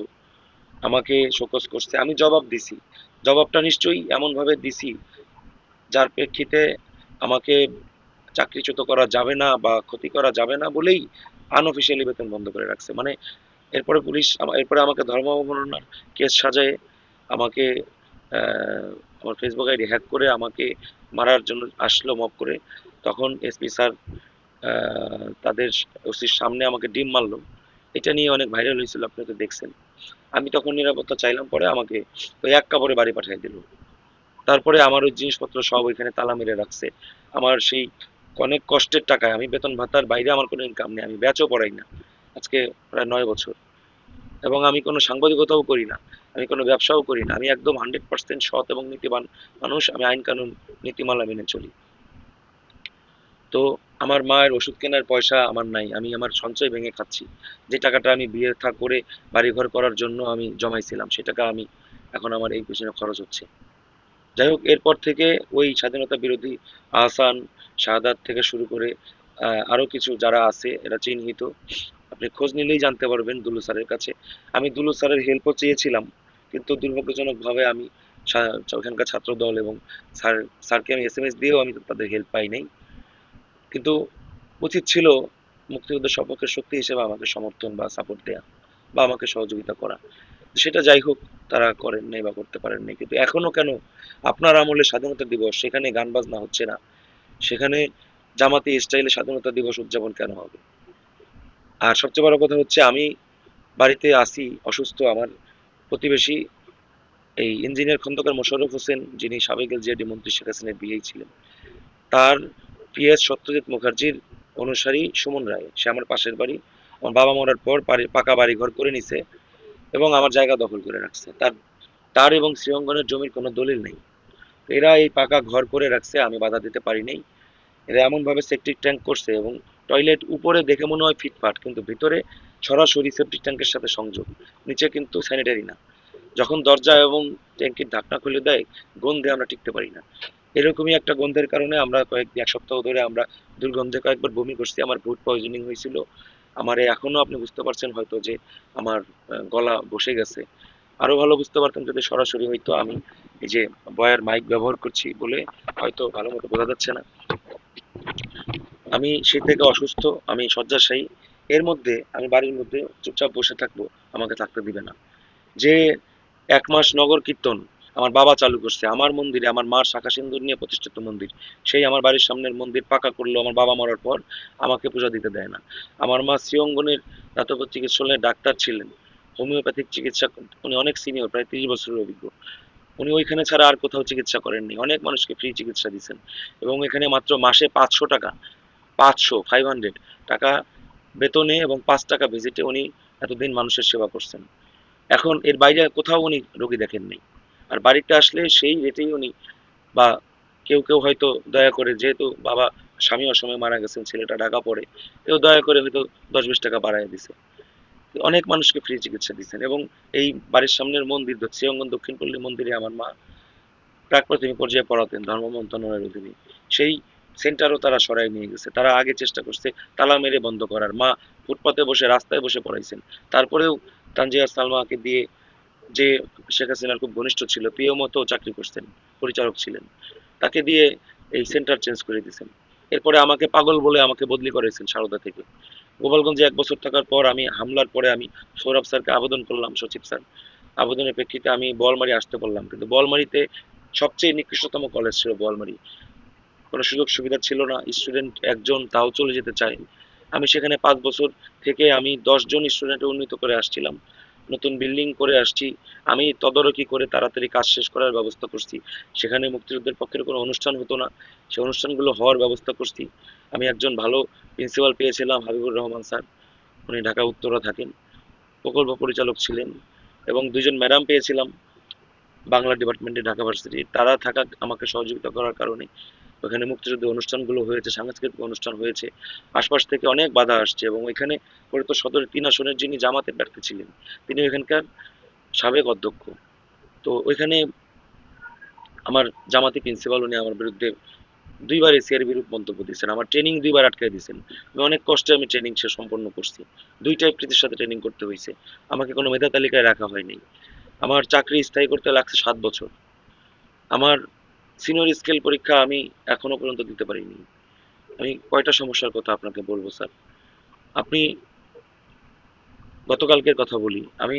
আমাকে শোকজ করছে, আমি জবাব দিছি, জবাবটা নিশ্চয়ই এমন ভাবে দিছি যার প্রেক্ষিতে আমাকে চাকরিচ্যুত করা যাবে না বা ক্ষতি করা যাবে না বলেই আনঅফিসিয়ালি বেতন বন্ধ করে রাখছে। মানে এরপরে পুলিশ এরপরে আমাকে ধর্ম অবমাননার কেস সাজায়, আমাকে আমার ফেসবুক আইডি হ্যাক করে আমাকে মারার জন্য আসলো মব করে। তখন এসপি স্যার তাদের ওসির সামনে আমাকে ডিম মারলো, এটা নিয়ে অনেক ভাইরাল হয়েছিল, আপনি তো দেখছেন। আমি তখন নিরাপত্তা চাইলাম, পরে আমাকে ওই এক কাপড়ে বাড়ি পাঠিয়ে দিল। তারপরে আমার ওই জিনিসপত্র সব ওইখানে তালা মেরে রাখছে। আমার সেই অনেক কষ্টের টাকায়, আমি বেতন ভাতার বাইরে আমার কোনো ইনকাম নেই, আমি ব্যাচও পড়াই না আজকে প্রায় 9 বছর, এবং আমি কোনো সাংবাদিকতাও করি না, আমি কোনো ব্যবসাও করি না, আমি একদম 100% সৎ এবং নীতিবান মানুষ, আমি আইন কানুন নীতিমালা মেনে চলি। তো আমার মায়ের ওষুধ কেনার পয়সা আমার নাই, আমি আমার সঞ্চয় ভেঙে খাচ্ছি, যে টাকাটা আমি বিয়ে থা করে বাড়িঘর করার জন্য আমি জমাইছিলাম, সে টাকা আমি এখন আমার এই পিছনে খরচ হচ্ছে। যাই হোক, এরপর থেকে ওই স্বাধীনতা বিরোধী আহসান, শাহাদাত থেকে শুরু করে আরো কিছু যারা আছে এরা চিহ্নিত, আপনি খোঁজ নিলেই জানতে পারবেন দুলু স্যারের কাছে। আমি দুলু স্যারের হেল্পও চেয়েছিলাম, কিন্তু দুর্ভাগ্যজনকভাবে আমি ওখানকার ছাত্র দল এবং স্যারকে আমি এসএমএস দিয়েও আমি তাদের হেল্প পাই নাই। কিন্তু উচিত ছিল মুক্তিযুদ্ধের সপক্ষের শক্তি হিসেবে আমাকে সমর্থন বা সাপোর্ট দেয়া বা আমাকে সহযোগিতা করা। সেটা যাই হোক, তারা করেন নাই বা করতে পারেন নাই। কিন্তু এখনো কেন আপনার আমলে স্বাধীনতা দিবস, সেখানে গান বাজনা হচ্ছে না, সেখানে জামাতি স্টাইলে স্বাধীনতা দিবস উদযাপন কেন হবে? আর সবচেয়ে বড় কথা হচ্ছে আমি বাড়িতে আসি অসুস্থ, আমার প্রতিবেশী এই ইঞ্জিনিয়ার খন্দকার মোশাররফ হোসেন, যিনি সাবেক এলজিআরডি মন্ত্রী শেখ হাসিনার বিয়েই ছিলেন, তার পিএস সত্যজিৎ মুখার্জির অনুসারী সুমন রায়, সে আমার পাশের বাড়ি, আমার বাবা মরার পর পাকা বাড়ি ঘর করে নিছে এবং আমার জায়গা দখল করে রাখছে। তার তার এবং শ্রীঅঙ্গনের জমির কোনো দলিল নেই। এরা এই পাকা ঘর করে রাখছে, আমি বাধা দিতে পারি নাই। এরা এমন ভাবে সেপটিক ট্যাঙ্ক করছে, এবং টয়লেট উপরে দেখে মনে হয় ফিটফাট, কিন্তু ভিতরে সরাসরি সেপটিক ট্যাঙ্কের সাথে সংযোগ, নিচে কিন্তু স্যানিটারি না। যখন দরজা এবং ট্যাঙ্কির ঢাকনা খুলে দেয়, গন্ধে আমরা টিকতে পারি না। এরকমই একটা গন্ধের কারণে আমরা এক সপ্তাহ ধরে আমরা দুর্গন্ধে কয়েকবার বমি করছি, আমার ফুড পয়জনিং হয়েছিল। আমার এখনো আপনি বুঝতে পারছেন হয়তো যে আমার গলা বসে গেছে। আরো ভালো বুঝতে পারতাম যদি সরাসরি হইতো। আমি এই যে বয়ার মাইক ব্যবহার করছি বলে হয়তো ভালো মতো বোঝা যাচ্ছে না। আমি সেই থেকে অসুস্থ, আমি শয্যাশায়ী। এর মধ্যে আমি বাড়ির মধ্যে চুপচাপ বসে থাকবো, আমাকে থাকতে দিবে না। যে 1 মাস নগর কীর্তন আমার বাবা চালু করছে আমার মন্দিরে, আমার মার শাখা সিন্দুর নিয়ে প্রতিষ্ঠিত মন্দির, সেই আমার বাড়ির সামনের মন্দির পাকা করলো আমার বাবা মরার পর, আমাকে পূজা দিতে দেয় না। আমার মা শ্রীঅঙ্গনের দাতব্য চিকিৎসালয়ে ডাক্তার ছিলেন, হোমিওপ্যাথিক চিকিৎসা, উনি অনেক সিনিয়র, প্রায় 30 বছরের অভিজ্ঞ। উনি ওইখানে ছাড়া আর কোথাও চিকিৎসা করেননি, অনেক মানুষকে ফ্রি চিকিৎসা দিচ্ছেন। এবং এখানে মাত্র মাসে 500 টাকা, 500 টাকা বেতনে এবং 5 টাকা ভিজিটে উনি এতদিন মানুষের সেবা করছেন। এখন এর বাইরে কোথাও উনি রোগী দেখেননি। আর বাড়িতে আসলে সেই রেটেই উনি, বা কেউ কেউ হয়তো দয়া করে, যেহেতু বাবা স্বামী অসময়ে মারা গেছেন, ছেলেটা ঢাকা পড়ে, কেউ দয়া করে হয়তো 10-20 টাকা বাড়ায় দিছে। অনেক মানুষকে ফ্রি চিকিৎসা দিচ্ছেন। এবং এই বাড়ির সামনের মন্দির শ্রীঅঙ্গন দক্ষিণ পল্লী মন্দিরে আমার মা প্রাক প্রাথমিক পর্যায়ে পড়াতেন ধর্ম মন্ত্রণালয়ের অধীনে। সেই সেন্টারও তারা সরাই নিয়ে গেছে। তারা আগে চেষ্টা করছে তালা মেরে বন্ধ করার, মা ফুটপাতে বসে রাস্তায় বসে পড়াইছেন। তারপরেও তানজিয়া সালমাকে দিয়ে, যে শেখ হাসিনার খুব ঘনিষ্ঠ ছিল, পিও মতো চাকরি করতেন, পরিচালক ছিলেন, তাকে দিয়ে এই সেন্টার চেঞ্জ করে দিয়েছেন। এরপরে আমাকে পাগল বলে আমাকে বদলি করেছেন সারদা থেকে। গোপালগঞ্জে 1 বছর থাকার পর আমি হামলার পরে আমি সৌরভ স্যারকে আবেদন করলাম, সচিব স্যার, আবেদনের প্রেক্ষিতে আমি বোয়ালমারী আসতে বললাম, কিন্তু বোয়ালমারীতে সবচেয়ে নিকৃষ্টতম কলেজ ছিল বোয়ালমারী, কোনো সুযোগ সুবিধা ছিল না, স্টুডেন্ট একজন তাও চলে যেতে চায়। আমি সেখানে 5 বছর থেকে আমি 10 জন স্টুডেন্টে উন্নীত করে আসছিলাম, নতুন বিল্ডিং করে আসছি। আমি তদারকি করে তাড়াতাড়ি কাজ শেষ করার ব্যবস্থা করছি। সেখানে মুক্তিযুদ্ধের পক্ষের কোনো অনুষ্ঠান হতো না, সেই অনুষ্ঠানগুলো হওয়ার ব্যবস্থা করছি। আমি একজন ভালো প্রিন্সিপাল পেয়েছিলাম, হাবিবুর রহমান স্যার, উনি ঢাকা উত্তরা থাকেন, প্রকল্প পরিচালক ছিলেন। এবং 2 জন ম্যাডাম পেয়েছিলাম বাংলা ডিপার্টমেন্টে ঢাকা ভার্সিটি, তারা থাকা আমাকে সহযোগিতা করার কারণে ওখানে মুক্তিযুদ্ধের অনুষ্ঠানগুলো হয়েছে, সাংস্কৃতিক অনুষ্ঠান হয়েছে। আশপাশ থেকে অনেক বাধা আসছে, এবং ওইখানে ফরিদপুর সদরের 3 আসনের যিনি জামাতের প্রার্থী ছিলেন, তিনি ওইখানকার সাবেক অধ্যক্ষ। তো ওইখানে আমার জামাতি প্রিন্সিপাল, উনি আমার বিরুদ্ধে 2বার এসিআর বিরূপ মন্তব্য দিয়েছেন, আমার ট্রেনিং 2বার আটকায় দিয়েছেন। আমি অনেক কষ্টে আমি ট্রেনিং সে সম্পন্ন করছি, 2টা এপ্রিলের সাথে ট্রেনিং করতে হয়েছে, আমাকে কোনো মেধা তালিকায় রাখা হয়নি। আমার চাকরি স্থায়ী করতে লাগছে 7 বছর। আমার সিনিয়র স্কেল পরীক্ষা আমি এখনো পর্যন্ত দিতে পারিনি। আমি কয়টা সমস্যার কথা আপনাকে বলবো স্যার। আপনি, গতকালকের কথা বলি আমি,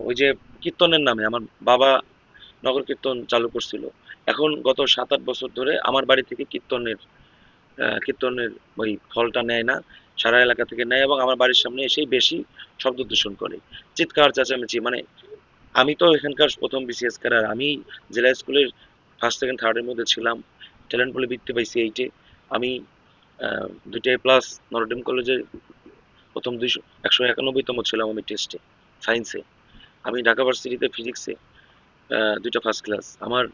ওই যে কীর্তনের নামে আমার বাবা নগর কীর্তন চালু করছিল। এখন গত 7-8 বছর ধরে আমার বাড়ি থেকে কীর্তনের ওই ফলটা নেয় না, সারা এলাকা থেকে নেয়, এবং আমার বাড়ির সামনে এসেই বেশি শব্দ দূষণ করে, চিৎকার চেঁচামেচি। মানে আমি তো এখানকার প্রথম বিসিএস ক্যাডার, আমি জেলা স্কুলের ফার্স্ট সেকেন্ড থার্ডের মধ্যে ছিলাম, ট্যালেন্ট বলে বৃত্তি পাইছি 8-এ। আমি 2টা A+ নরডেম কলেজে প্রথম 191তম ছিলাম আমি টেস্টে, সায়েন্সে। আমি ঢাকা ভার্সিটিতে ফিজিক্সে 2টা ফার্স্ট ক্লাস। আমার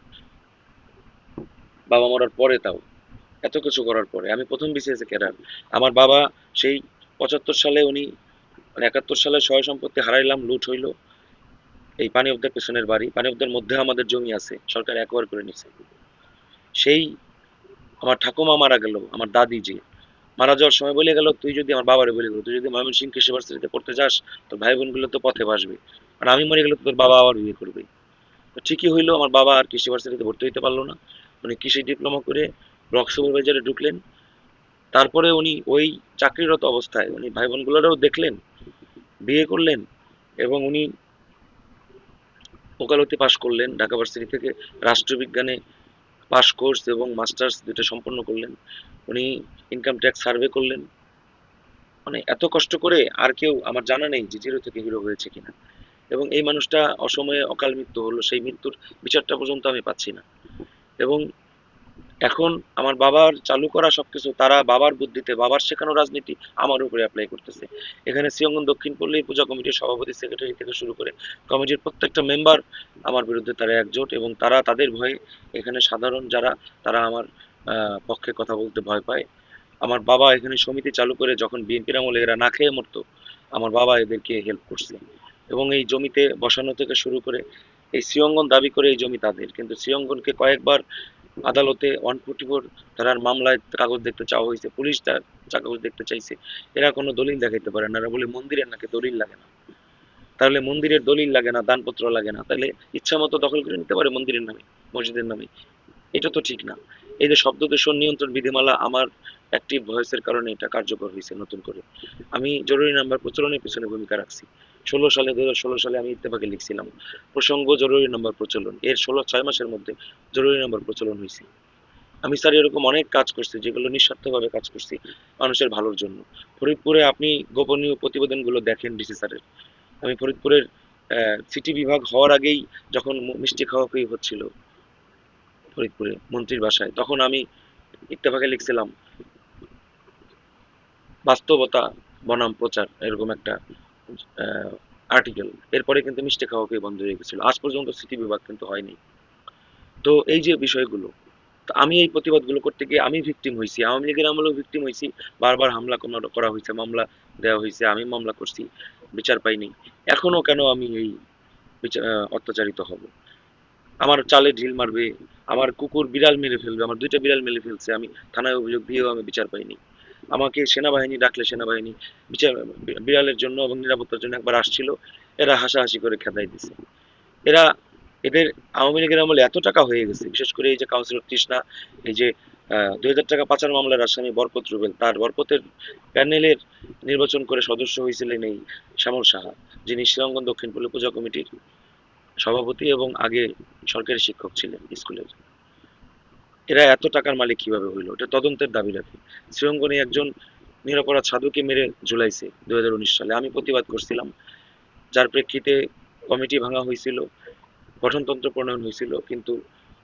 বাবা মরার পরে, তাও এত কিছু করার পরে আমি প্রথম বিসিএস ক্যাডার। আমার বাবা সেই 75 সালে উনি, মানে 71 সালে সয় সম্পত্তি হারাইলাম, লুট হইলো। এই পানি অব্দের পেছনের বাড়ি, পানি অব্দের মধ্যে আমাদের জমি আছে, সরকার একবার করে নিছে। সেই আমার ঠাকুমা মারা গেল, আমার দাদি যে মারা যাওয়ার সময় বলে গেল, তুই যদি, আমার বাবারে বলে গেল, তুই যদি ময়মনসিংহ কৃষি ভার্সিটিতে পড়তে যাস, তোর ভাই বোনগুলো তো পথে ভাসবে, আর আমি মরে গেলে তো তোর বাবা আবার বিয়ে করবে। তো ঠিকই হইলো, আমার বাবা আর কৃষি ভার্সিটিতে ভর্তি হইতে পারলো না। উনি কৃষি ডিপ্লোমা করে ব্লক সুপারভাইজারে ঢুকলেন। তারপরে উনি ওই চাকরিরত অবস্থায় উনি ভাই বোনগুলোরও দেখলেন, বিয়ে করলেন, এবং উনি ওকালতি পাশ করলেন ঢাকা ভার্সিটি থেকে, রাষ্ট্রবিজ্ঞানে পাশ কোর্স এবং মাস্টার্স 2টা সম্পন্ন করলেন। উনি ইনকাম ট্যাক্স সার্ভে করলেন। মানে এত কষ্ট করে আর কেউ আমার জানা নেই যে জিরো থেকে হিরো হয়েছে কিনা। এবং এই মানুষটা অসময়ে অকাল মৃত্যু হলো, সেই মৃত্যুর বিচারটা পর্যন্ত আমি পাচ্ছি না। এবং এখন আমার বাবার চালু করা সবকিছু তারা বাবার বুদ্ধিতে বাবার শেখানো রাজনীতি আমার উপরে অ্যাপ্লাই করতেছে। এখানে শ্রীঅঙ্গন দক্ষিণ পল্লী পূজা কমিটির সভাপতি সেক্রেটারি থেকে শুরু করে কমিটির প্রত্যেকটা মেম্বার আমার বিরুদ্ধে তারা একজোট, এবং তারা তাদের ভয়ে এখানে সাধারণ যারা তারা আমার পক্ষে কথা বলতে ভয় পায়। আমার বাবা এখানে সমিতি চালু করে যখন বিএনপির আমলে এরা না খেয়ে মরতো, আমার বাবা এদেরকে হেল্প করছে, এবং এই জমিতে বসানো থেকে শুরু করে এই শ্রীঅঙ্গন দাবি করে এই জমি তাদের, কিন্তু শ্রীঅঙ্গনকে কয়েকবার আদালতে 144 ধারার মামলায় কাগজ দেখতে চাওয়া হয়েছে, পুলিশ তার কাগজ দেখতে চাইছে, এরা কোনো দলিল দেখাইতে পারে না। এরা বলে মন্দিরের নাকি দলিল লাগে না। তাহলে মন্দিরের দলিল লাগে না, দানপত্র লাগে না, তাহলে ইচ্ছা মতো দখল করে নিতে পারে মন্দিরের নামে, মসজিদের নামে? এটা তো ঠিক না। এই যে শব্দ দূষণ নিয়ন্ত্রণ বিধিমালা আমার অ্যাক্টিভ ভয়েসের কারণে এটা কার্যকর হয়েছে নতুন করে। আমি জরুরি নাম্বার প্রচলনের পিছনে ভূমিকা রাখছি। 2016 সালে আমি ইত্তেফাকে লিখছিলাম প্রসঙ্গ জরুরি নাম্বার প্রচলন, এর 6 মাসের মধ্যে জরুরি নাম্বার প্রচলন হয়েছে। আমি স্যার এরকম অনেক কাজ করছি যেগুলো নিঃস্বার্থভাবে কাজ করছি মানুষের ভালোর জন্য। ফরিদপুরে আপনি গোপনীয় প্রতিবেদনগুলো দেখেন ডিসি স্যারের। আমি ফরিদপুরের সিটি বিভাগ হওয়ার আগেই যখন মিষ্টি খাওয়াখাওয়ি হচ্ছিল ফরিদপুরে মন্ত্রীর বাসায়, তখন আমি ইত্তেফাকে লিখছিলাম বাস্তবতা বনাম প্রচার, এরকম একটা আর্টিকেল। এরপরে কিন্তু মিষ্টি খাওয়াখাওয়ি বন্ধ হয়ে গেছিল, আজ পর্যন্ত সিটি বিভাগ কিন্তু হয়নি। তো এই যে বিষয়গুলো, তো আমি এই প্রতিবাদগুলো করতে গিয়ে আমি ভিকটিম হয়েছি, আওয়ামী লীগের আমলেও ভিকটিম হয়েছি, বারবার হামলা করা হয়েছে, মামলা দেওয়া হয়েছে, আমি মামলা করছি, বিচার পাইনি। এখনো কেন আমি এই অত্যাচারিত হব? আমার চালে ঢিল মারবে, আমার কুকুর বিড়াল মেরে ফেলবে, আমার 2টা বিড়াল মেরে ফেলছে, আমি থানায় অভিযোগ দিয়েও আমি বিচার পাইনি। আমাকে সেনাবাহিনী ডাকলে সেনাবাহিনী বিচার বিড়ালের জন্য এবং নিরাপত্তার জন্য একবার আসছিল, এরা হাসাহাসি করে খেদাই দিছে। এরা এদের আওয়ামী লীগের আমলে এত টাকা হয়ে গেছে, বিশেষ করে এই যে কাউন্সিলর তৃষ্ণা, এই যে 2000 টাকা পাচার মামলার আসামি বরকত রুবেল, তার বরকতের প্যানেলের নির্বাচন করে সদস্য হয়েছিলেন এই শ্যামল সাহা, যিনি শ্রীঅঙ্গন দক্ষিণ পল্লী পূজা কমিটির সভাপতি এবং আগে সরকারি শিক্ষক ছিলেন স্কুলের। এরা এত টাকার মালিক কিভাবে হইলো, এটা তদন্তের দাবি রাখে। শ্রীঅঙ্গনে একজন নিরপরাধ সাধুকে মেরে ঝুলাইছে 2019 সালে, আমি প্রতিবাদ করছিলাম, যার প্রেক্ষিতে কমিটি ভাঙা হয়েছিল, গঠনতন্ত্র প্রণয়ন হয়েছিল, কিন্তু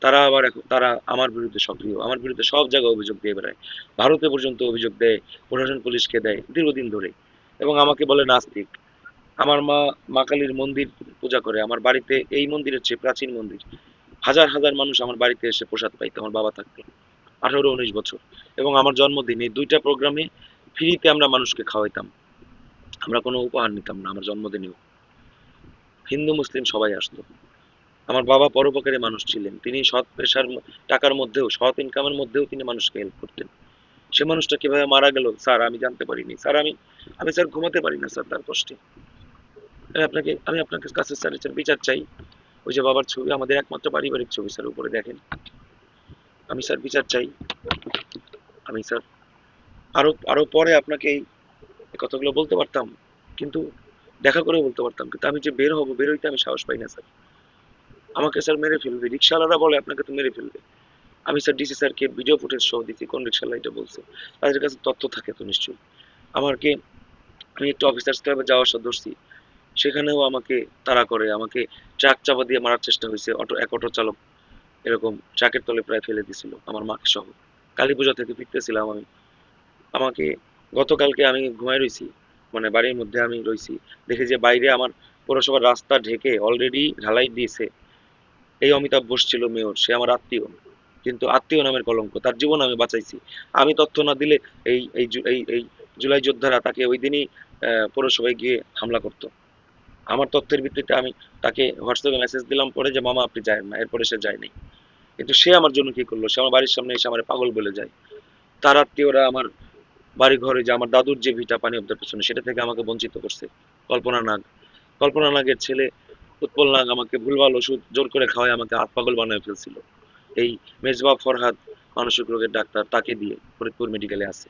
তারা আবার তারা আমার বিরুদ্ধে সক্রিয়, আমার বিরুদ্ধে সব জায়গায় অভিযোগ দিয়ে বেড়ায়, ভারতে পর্যন্ত অভিযোগ দেয়, প্রশাসন পুলিশকে দেয় দীর্ঘদিন ধরে, এবং আমাকে বলে নাস্তিক। আমার মা মা কালীর মন্দির পূজা করে, আমার বাড়িতে এই মন্দিরের চেয়ে প্রাচীন মন্দির, হাজার হাজার মানুষ আমার বাড়িতে এসে প্রসাদ পাইতো আমার বাবা থাকতে, 18-19 বছর, এবং আমার জন্মদিন এই 2টা প্রোগ্রামে ফ্রিতে আমরা মানুষকে খাওয়াইতাম, আমরা কোনো উপহার নিতাম না আমার জন্মদিনেও। হিন্দু মুসলিম সবাই আসতো। আমার বাবা পরোপকারী মানুষ ছিলেন, তিনি সৎ পেশার টাকার মধ্যেও, সৎ ইনকামের মধ্যেও তিনি মানুষকে হেল্প করতেন। সে মানুষটা কিভাবে মারা গেল স্যার আমি জানতে পারিনি স্যার, আমি আমি স্যার ঘুমাতে পারি না স্যার তার কষ্টে। আমি আপনাকে কাছে স্যার এটার বিচার চাই। ওই যে বাবার ছবি, আমাদের একমাত্র পারিবারিক ছবি স্যার, উপরে দেখেন। আমি স্যার বিচার চাই। আমি স্যার আরো আরো পরে আপনাকে এই কথাগুলো বলতে পারতাম, কিন্তু দেখা করে বলতে পারতাম, কিন্তু আমি যে বের হবো, বের হইতে আমি সাহস পাই না স্যার। আমাকে স্যার মেরে ফেলবে, রিক্সাওয়ালারা বলে আপনাকে তো মেরে ফেলবে। আমি স্যার ডিসি স্যারকে ভিডিও ফুটেজ সহ দিচ্ছি, কোন রিক্সাওয়ালা এটা বলছে, তাদের কাছে তথ্য থাকে তো নিশ্চয়ই। আমাকে আমি একটু অফিসার্স ক্লাবে যাওয়ার আশা ধরছি, সেখানেও আমাকে তাড়া করে, আমাকে ট্রাক চাপা দিয়ে মারার চেষ্টা হয়েছে, এক অটো চালক এরকম ট্রাকের তলে প্রায় ফেলে দিছিল আমার মাকে সহ। কালী পূজা থেকে ফিরতেছিলাম আমি, আমাকে গতকালকে আমি ঘুমায় রইছি, মানে বাড়ির মধ্যে আমি রইছি, দেখি যে বাইরে আমার পৌরসভার রাস্তা ঢেকে অলরেডি ঢালাই দিয়েছে। এই অমিতাভ বোস ছিল মেয়র, সে আমার আত্মীয়, কিন্তু আত্মীয় নামের কলঙ্ক, তার জীবন আমি বাঁচাইছি। আমি তথ্য না দিলে এই এই এই জুলাই যোদ্ধারা তাকে ওই দিনই পৌরসভায় গিয়ে হামলা করতো। আমার তথ্যের ভিত্তিতে আমি তাকে হোয়াটসঅ্যাপে মেসেজ দিলাম পরে যে মামা আপনি যায়েন না, এরপরে সে যায়নি। কিন্তু সে আমার জন্য কি করলো, সে আমার বাড়ির সামনে এসে আমার পাগল বলে যায়। তার আত্মীয়রা আমার বাড়ি ঘরে, যে আমার দাদুর যে ভিটা পানি অব্দের পেছনে, সেটা থেকে আমাকে বঞ্চিত করছে। কল্পনা নাগ, কল্পনা নাগের ছেলে উৎপল নাগ আমাকে ভুলভাল ওষুধ জোর করে খাওয়ায় আমাকে পাগল বানায় ফেলছিল। এই মেজবা ফরহাদ মানসিক রোগের ডাক্তার, তাকে দিয়ে ফরিদপুর মেডিকেলে আছে,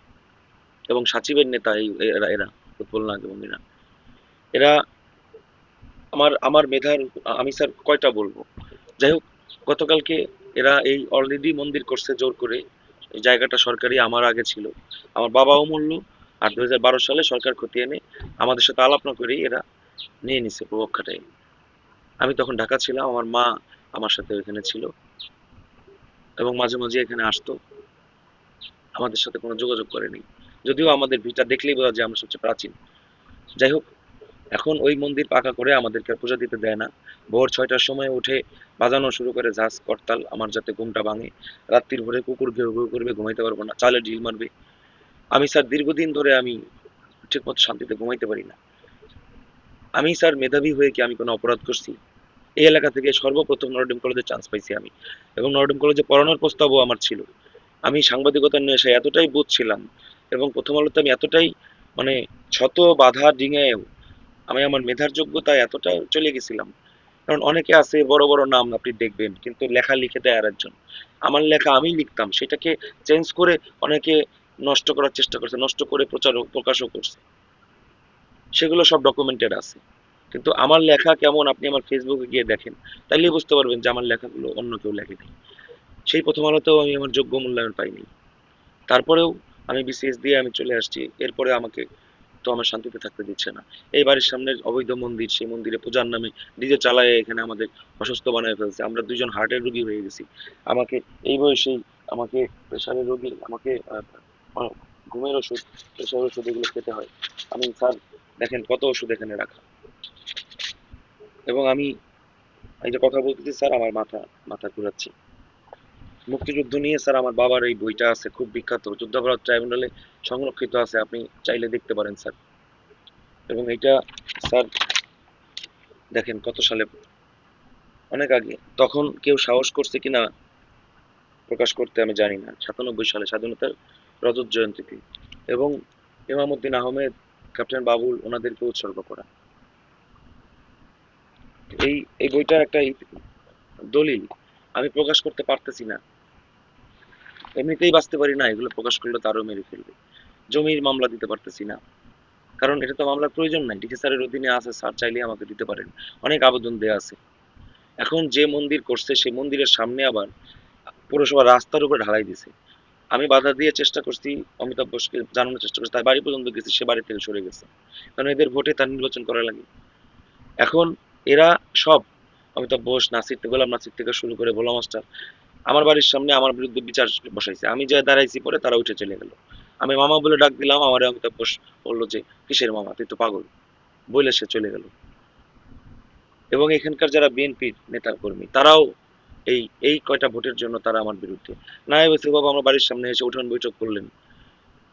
এবং সাচিবের নেতা এই এরা উৎপল নাগ এবং এরা এরা আমার আমার মেধার, আমি স্যার কয়টা বলবো। যাই হোক, গতকালকে এরা এই অলরেডি মন্দির করছে জোর করে, এই জায়গাটা সরকারি আমার আগে ছিল, আমার বাবাও মূল্য, আর 2012 সালে সরকার খতিয়ে এনে আমাদের সাথে আলাপ না করেই এরা নিয়ে নিছে প্রভাব খাটাই। আমি তখন ঢাকা ছিলাম, আমার মা আমার সাথে ওইখানে ছিল। এবং মাঝে মাঝে এখানে আসতো, আমাদের সাথে কোনো যোগাযোগ করেনি। যদিও আমাদের ভিটা দেখলেই বোঝা যায় আমরা সবচেয়ে প্রাচীন। যাই হোক, এখন ওই মন্দির পাকা করে আমাদেরকে আর পূজা দিতে দেয় না। ভোর 6টার সময় উঠে বাজানো শুরু করে ঝাঁজ করতাল, আমার যাতে ঘুমটা ভাঙে। রাত্রির ভোরে কুকুর ঘেউ ঘেউ করবে, ঘুমাইতে পারবো না, চালে ঢিল মারবে। আমি স্যার দীর্ঘদিন ধরে আমি ঠিকমতো শান্তিতে ঘুমাইতে পারি না। আমি স্যার মেধাবী হয়ে কি আমি কোনো অপরাধ করছি? এই এলাকা থেকে সর্বপ্রথম নরডেম কলেজে চান্স পাইছি আমি, এবং নরডেম কলেজে পড়ানোর প্রস্তাবও আমার ছিল। আমি সাংবাদিকতার নেশায় এতটাই বুঝছিলাম, এবং প্রথম আলোতে আমি এতটাই মানে শত বাধা ডিঙেও আমি আমার মেধার যোগ্যতায় এতটা চলে গেছিলাম। কারণ অনেকে আছে বড় বড় নাম আপনি দেখবেন, কিন্তু লেখা লিখে দেয় আরেকজন। আমার লেখা আমি লিখতাম, সেটাকে চেঞ্জ করে অনেকে নষ্ট করার চেষ্টা করছে, নষ্ট করে প্রচার প্রকাশও করছে। সেগুলো সব ডকুমেন্টেড আছে। কিন্তু আমার লেখা কেমন আপনি আমার ফেসবুকে গিয়ে দেখেন, তাইলেই বুঝতে পারবেন যে আমার লেখাগুলো অন্য কেউ লেখেনি। সেই প্রথম আলোতেও আমি আমার যোগ্য মূল্যায়ন পাইনি। তারপরেও আমি বিসিএস দিয়ে আমি চলে আসছি। এরপরে আমাকে তো আমার শান্তিতে থাকতে দিচ্ছে না। এই বাড়ির সামনের অবৈধ মন্দির, সেই মন্দিরে পূজার নামে ডিজে চালায় এখানে আমাদের অসুস্থ বানায় ফেলছে। আমরা দুইজন হার্টের রোগী হয়ে গেছি। আমাকে এই বয়সেই আমাকে প্রেশারের রোগী, আমাকে ঘুমের ওষুধ, প্রেশার ওষুধ এগুলো খেতে হয়। আমি স্যার দেখেন কত ওষুধ এখানে রাখা। এবং আমি এই যে কথা বলতেছি স্যার, আমার মাথা মাথা ঘুরাচ্ছি। মুক্তিযুদ্ধ নিয়ে স্যার আমার বাবার এই বইটা আছে, খুব বিখ্যাত, যুদ্ধাপরাধ ট্রাইব্যুনালে সংরক্ষিত আছে, আপনি চাইলে দেখতে পারেন স্যার। এবং এটা স্যার দেখেন কত সালে, অনেক আগে। তখন কেউ সাহস করছে কিনা প্রকাশ করতে আমি জানি না। 97 সালে স্বাধীনতার রজত জয়ন্তীতে, এবং ইমামউদ্দিন আহমেদ, ক্যাপ্টেন বাবুল ওনাদেরকে উৎসর্গ করা। এই এই বইটার একটা দলিল আমি প্রকাশ করতে পারতেছি না। এমনিতেই বাঁচতে পারি না, এগুলো প্রকাশ করলে তারও মেরে ফেলবে। জমির মামলা দিতে পারতেছি না, কারণ এটা তো মামলার প্রয়োজন নাই, ডিসি স্যারের অধীনে আছে, স্যার চাইলে আমাকে দিতে পারেন। অনেক আবেদন দেয়া আছে। এখন যে মন্দির করছে সেই মন্দিরের সামনে আবার পৌরসভা রাস্তার উপরে ঢালাই দিছে। আমি বাধা দিয়ে চেষ্টা করছি, অমিতাভ বোসকে জানানোর চেষ্টা করছি, তার বাড়ি পর্যন্ত গেছি, সে বাড়ি থেকে সরে গেছে। কারণ এদের ভোটে তার নির্বাচন করা লাগে। এখন এরা সব, অমিতাভ বোস, নাসির, গোলাম নাসির থেকে শুরু করে ভোলা মাস্টার, আমার বাড়ির সামনে আমার বিরুদ্ধে বিচার বসাইছে। আমি যা দাঁড়াইছি, পরে তারা উঠে চলে গেল। আমি মামা বলে ডাক দিলাম, আমার অমিতাভ বোস বললো যে কিসের মামা, তুই তো পাগল, বলে সে চলে গেল। এবং এখানকার যারা বিএনপির নেতা কর্মী তারাও এই এই কয়টা ভোটের জন্য তারা আমার বিরুদ্ধে। নায়েব এসে বাবা আমার বাড়ির সামনে এসে উঠান বৈঠক করলেন,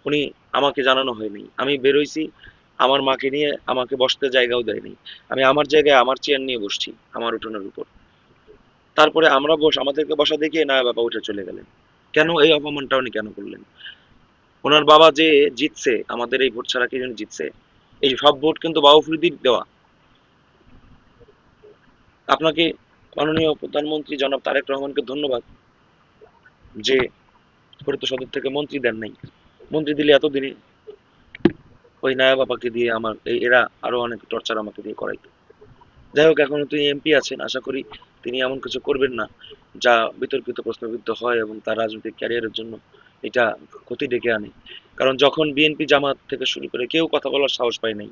উনি, আমাকে জানানো হয়নি, আমি বেরোইছি, আমার মাকে নিয়ে আমাকে বসতে জায়গাও দেয়নি। আমি আমার জায়গায় আমার চেয়ার নিয়ে বসছি আমার উঠোনের উপর। তারপরে আমরা আমাদেরকে বসা দেখিয়ে না বাবা উঠে চলে গেলেন। কেন এই অপমানটা উনি কেন করলেন? ওনার বাবা যে জিতছে, আমাদের এই ভোট ছাড়া কি জন্য জিতছে? এই সব ভোট কিন্তু বাউফরিদির দেওয়া। আপনাকে মাননীয় প্রধানমন্ত্রী জনাব তারেক রহমানকে ধন্যবাদ যে ফরিদপুর সদর থেকে মন্ত্রী দেন নাই। মন্ত্রী দিলে এতদিনে ওই নায়া বাবাকে দিয়ে আমার এরা আরো অনেক টর্চার আমাকে দিয়ে করাইতো। যাই হোক, এখনো তিনি এমপি আছেন, আশা করি তিনি এমন কিছু করবেন না যা বিতর্কিত প্রশ্নবিদ্ধ হয় এবং তার রাজনৈতিক ক্যারিয়ারের জন্য এটা ক্ষতি ডেকে আনে। কারণ যখন বিএনপি জামাত থেকে শুরু করে কেউ কথা বলার সাহস পায় নাই,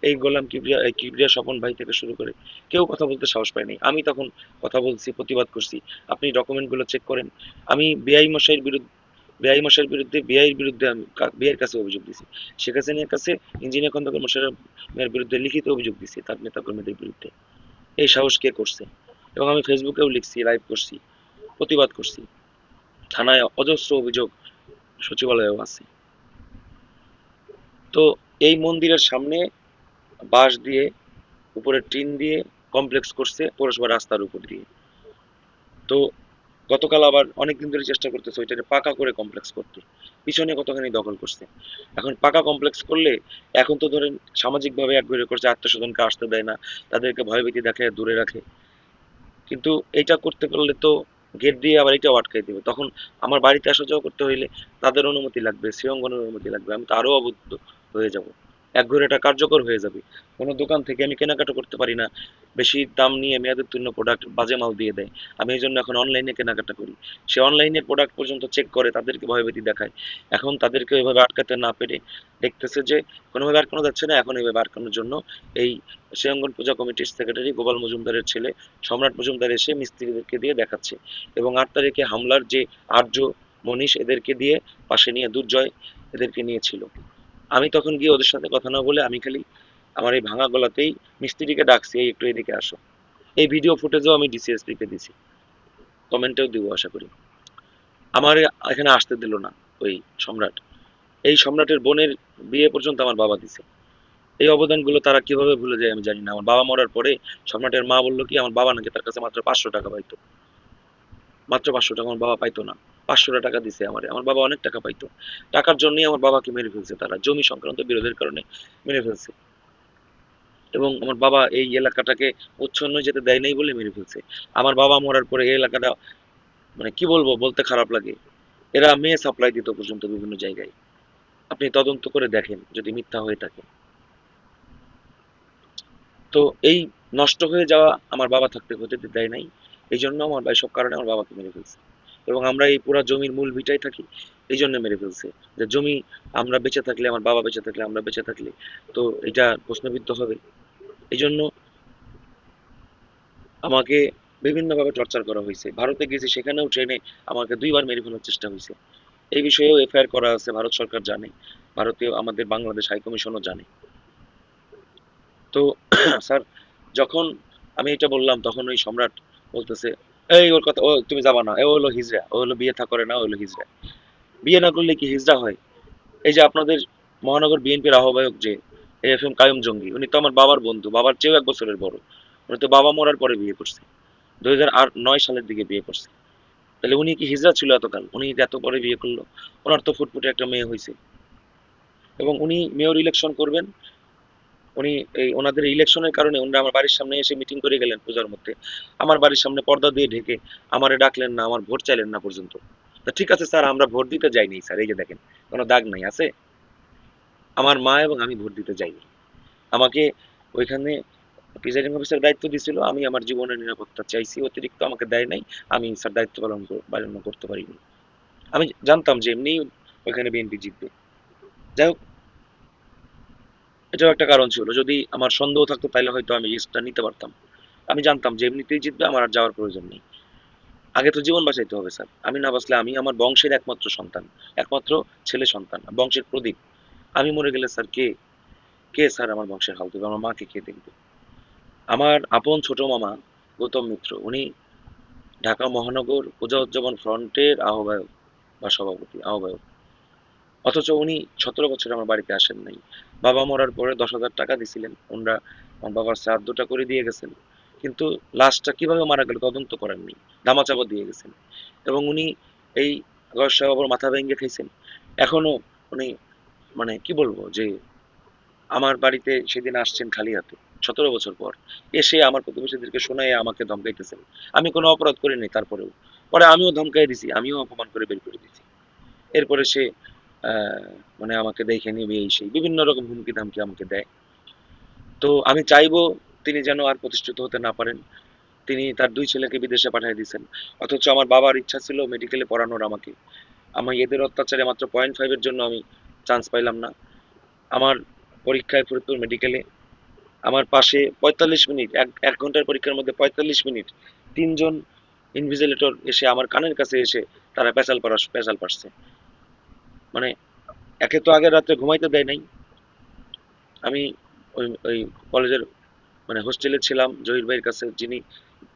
এই গোলাম কিবরিয়া, এই কিবরিয়া স্বপন ভাই থেকে শুরু করে কেউ কথা বলতে সাহস পায় নাই, আমি তখন কথা বলছি, প্রতিবাদ করছি। আপনি ডকুমেন্টগুলো চেক করেন। আমি বিআই মশাইয়ের বিরুদ্ধে, বিআইয়ের বিরুদ্ধে আমি বিআইয়ের কাছে অভিযোগ দিছি। শেখ হাসিনার কাছে ইঞ্জিনিয়ার খন্দকার মোশাররফের বিরুদ্ধে লিখিত অভিযোগ দিছি, তার নেতাকর্মীদের বিরুদ্ধে। এই সাহস কে করছে? এবং আমি ফেসবুকেও লিখছি, লাইভ করছি, প্রতিবাদ করছি। থানায় অজস্র অভিযোগ, সচিবালয়েও আছে। তো এই মন্দিরের সামনে বাঁশ দিয়ে, উপরে টিন দিয়ে কমপ্লেক্স করছে পৌরসভা রাস্তার উপর দিয়ে। তো গতকাল আবার অনেকদিন ধরে চেষ্টা করতেছে ওইটাকে পাকা করে কমপ্লেক্স করতে, পিছনে কতখানি দখল করছে। এখন পাকা কমপ্লেক্স করলে এখন তো ধরেন সামাজিকভাবে একঘরে করছে, আত্মস্বজনকে আসতে দেয় না, তাদেরকে ভয়ভীতি দেখে দূরে রাখে। কিন্তু এটা করতে পারলে তো গেট দিয়ে আবার এটাও আটকাই দেবে, তখন আমার বাড়িতে আসা যাওয়া করতে হইলে তাদের অনুমতি লাগবে, শ্রীঅঙ্গনের অনুমতি লাগবে, আমি তো আরো অবদ্ধ হয়ে যাব। একঘরে এটা কার্যকর হয়ে যাবে। কোনো দোকান থেকে আমি কেনাকাটা করতে পারি না, বেশি দাম নিয়ে মেয়াদোত্তীর্ণ প্রোডাক্ট বাজে মাল দিয়ে দেয়। আমি এই জন্য এখন অনলাইনে কেনাকাটা করি। সে অনলাইনে প্রোডাক্ট পর্যন্ত চেক করে, তাদেরকে ভয়ভীতি দেখায়। এখন তাদেরকে ওইভাবে আটকাতে না পেরে দেখতেছে যে কোনোভাবে আটকানো যাচ্ছে না, এখন এইভাবে আটকানোর জন্য এই শ্রীঅঙ্গন পূজা কমিটির সেক্রেটারি গোপাল মজুমদারের ছেলে সম্রাট মজুমদার এসে মিস্ত্রিদেরকে দিয়ে দেখাচ্ছে। এবং 8 তারিখে হামলার যে আর্য, মনীষ এদেরকে দিয়ে পাশে নিয়ে দুর্জয় এদেরকে নিয়েছিল। আমি তখন গিয়ে ওদের সাথে কথা না বলে আমি খালি আমার এই ভাঙা গলাতেই মিস্ত্রিকে ডাকছি, এই একটু এদিকে আসো। এই ভিডিও ফুটেজও আমি ডিসিএসপি কে দিছি, কমেন্টেও দিব আশা করি। আমার এখানে আসতে দিল না ওই সম্রাট। এই সম্রাটের বোনের বিয়ে পর্যন্ত আমার বাবা দিছে। এই অবদানগুলো তারা কিভাবে ভুলে যায় আমি জানি না। আমার বাবা মরার পরে সম্রাটের মা বললো কি আমার বাবা নাকি তার কাছে মাত্র 500 টাকা পাইতো। মাত্র 500 টাকা আমার বাবা পাইতো না, 500 টাকা দিছে আমারে। আমার বাবা অনেক টাকা পাইতো। টাকার জন্যই আমার বাবাকে মেরে ফেলছে তারা, জমি সংক্রান্ত বিরোধের কারণে মেরে ফেলছে। এবং আমার বাবা এই এলাকাটাকে উচ্ছন্ন যেতে দেয় নাই বলে মেরে ফেলছে। আমার বাবা মরার পরে এই এলাকাটা, মানে কি বলবো, বলতে খারাপ লাগে, এরা মেয়ে সাপ্লাই দিত পর্যন্ত বিভিন্ন জায়গায়। আপনি তদন্ত করে দেখেন যদি মিথ্যা হয়ে থাকে। তো এই নষ্ট হয়ে যাওয়া আমার বাবা থাকতে হতে দেয় নাই। এই জন্য আমার ভাই সব কারণে আমার বাবাকে মেরে ফেলছে। এবং আমরা এই পুরা জমির মূল ভিটায় থাকি, এই জন্য মেরে ফেলছে। যে জমি আমরা বেঁচে থাকলে, আমার বাবা বেঁচে থাকলে, আমরা বেঁচে থাকলে তো এটা প্রশ্নবিদ্ধ হবে। এই জন্য আমাকে বিভিন্নভাবে টর্চার করা হয়েছে। ভারতে গেছি, সেখানেও ট্রেনে আমাকে 2 বার মেরে ফেলার চেষ্টা হয়েছে। এই বিষয়েও এফআইআর করা আছে, ভারত সরকার জানে, ভারতীয় আমাদের বাংলাদেশ হাই কমিশনও জানে। তো স্যার, যখন আমি এটা বললাম তখন ওই সম্রাট বলতেছে, এই ওর কথা, ও তুমি যাবা না, ও হলো হিজড়া, ও হলো বিয়ে থা করে না, ও হলো হিজড়া। বিয়ে না করলে কি হিজড়া হয়? এই যে আপনাদের মহানগর বিএনপির আহ্বায়ক যে এফ এম কায়ুম জঙ্গি, উনি তো আমার বাবার বন্ধু, বাবার চেয়েও 1 বছরের বড়। উনি তো বাবা মরার পরে বিয়ে করছে, 2009 সালের দিকে বিয়ে করছে। তাহলে উনি কি হিজড়া ছিল এতকাল? উনি এত পরে বিয়ে করলো? ওনার তো ফুটফুটে একটা মেয়ে হয়েছে। এবং উনি মেয়র ইলেকশন করবেন। উনি এই ওনাদের ইলেকশনের কারণে উনি আমার বাড়ির সামনে এসে মিটিং করে গেলেন পূজার মধ্যে। আমার বাড়ির সামনে পর্দা দিয়ে ঢেকে আমারে ডাকলেন না, আমার ভোট চাইলেন না পর্যন্ত। তা ঠিক আছে স্যার, আমরা ভোট দিতে যাইনি স্যার, এই যে দেখেন কোনো দাগ নাই আছে। আমার মা এবং আমি ভোট দিতে যাইনি। আমাকে ওইখানে প্রিজাইডিং অফিসার দায়িত্ব দিছিল, আমি আমার জীবনের নিরাপত্তা চাইছি, অতিরিক্ত আমাকে দেয় নাই। আমি স্যার দায়িত্ব পালন করতে পারিনি। আমি জানতাম যে এমনি ওইখানে বিএনপি জিতবে। যাই হোক, এটাও একটা কারণ ছিল। যদি আমার সন্দেহ থাকতো তাহলে হয়তো আমি রিস্কটা নিতে পারতাম। আমি জানতাম যে এমনিতেই জিতবে, আমার আর যাওয়ার প্রয়োজন নেই। আগে তো জীবন বাঁচাইতে হবে স্যার। আমি না বাঁচলে, আমি আমার বংশের একমাত্র সন্তান, একমাত্র ছেলে সন্তান, বংশের প্রদীপ। আমি মরে গেলে স্যার কে, কে স্যার আমার বংশের হাল ধরবে? আমার মাকে কে দেখবে? আমার আপন ছোট মামা গৌতম মিত্র, উনি ঢাকা মহানগর পূজা উদযাপন ফ্রন্টের আহ্বায়ক বা সভাপতি আহ্বায়ক। অথচ উনি 17 বছর আমার বাড়িতে আসেন নাই। বাবা মরার পরে 10,000 টাকা দিছিলেন ওনারা, আমার বাবার শ্রাদ্ধটা করে দিয়ে গেছেন। কিন্তু লাশটা কিভাবে মারা গেল তদন্ত করেননি, ধামাচাপা দিয়ে গেছেন। এবং উনি এই রহস্য মাথা ভেঙে খাইছেন। এখনো উনি, মানে কি বলবো, যে আমার বাড়িতে সেদিন আসছেন খালি হাতে 17 বছর পর, এসে আমার প্রতিবেশীদেরকে শোনায় আমাকে ধমকাইতেছেন। আমি কোনো অপরাধ করিনি, তারপরেও পরে আমিও ধমকাই দিছি, আমিও অপমান করে বের করে দিছি। এরপরে সে আহ, মানে আমাকে দেখে নিবে, এই সেই বিভিন্ন রকম হুমকি ধামকি আমাকে দেয়। তো আমি চাইবো তিনি যেন আর প্রতিষ্ঠিত হতে না পারেন। তিনি তার 2 ছেলেকে বিদেশে পাঠিয়ে দিয়েছেন। অথচ আমার বাবার ইচ্ছা ছিল মেডিকেলে পড়ানোর আমাকে। আমি এদের অত্যাচারে মাত্র 0.5-এর জন্য আমি চান্স পাইলাম না। আমার পরীক্ষায় ফরিদপুর মেডিকেলে আমার পাশে 45 মিনিট, এক ঘন্টার পরীক্ষার মধ্যে 45 মিনিট 3 জন ইনভিজিলেটর এসে আমার কানের কাছে এসে তারা পেঁচাল পারছে। মানে একে তো আগের রাত্রে ঘুমাইতে দেয় নাই। আমি ওই ওই কলেজের, মানে হোস্টেলে ছিলাম জহির ভাইয়ের কাছে, যিনি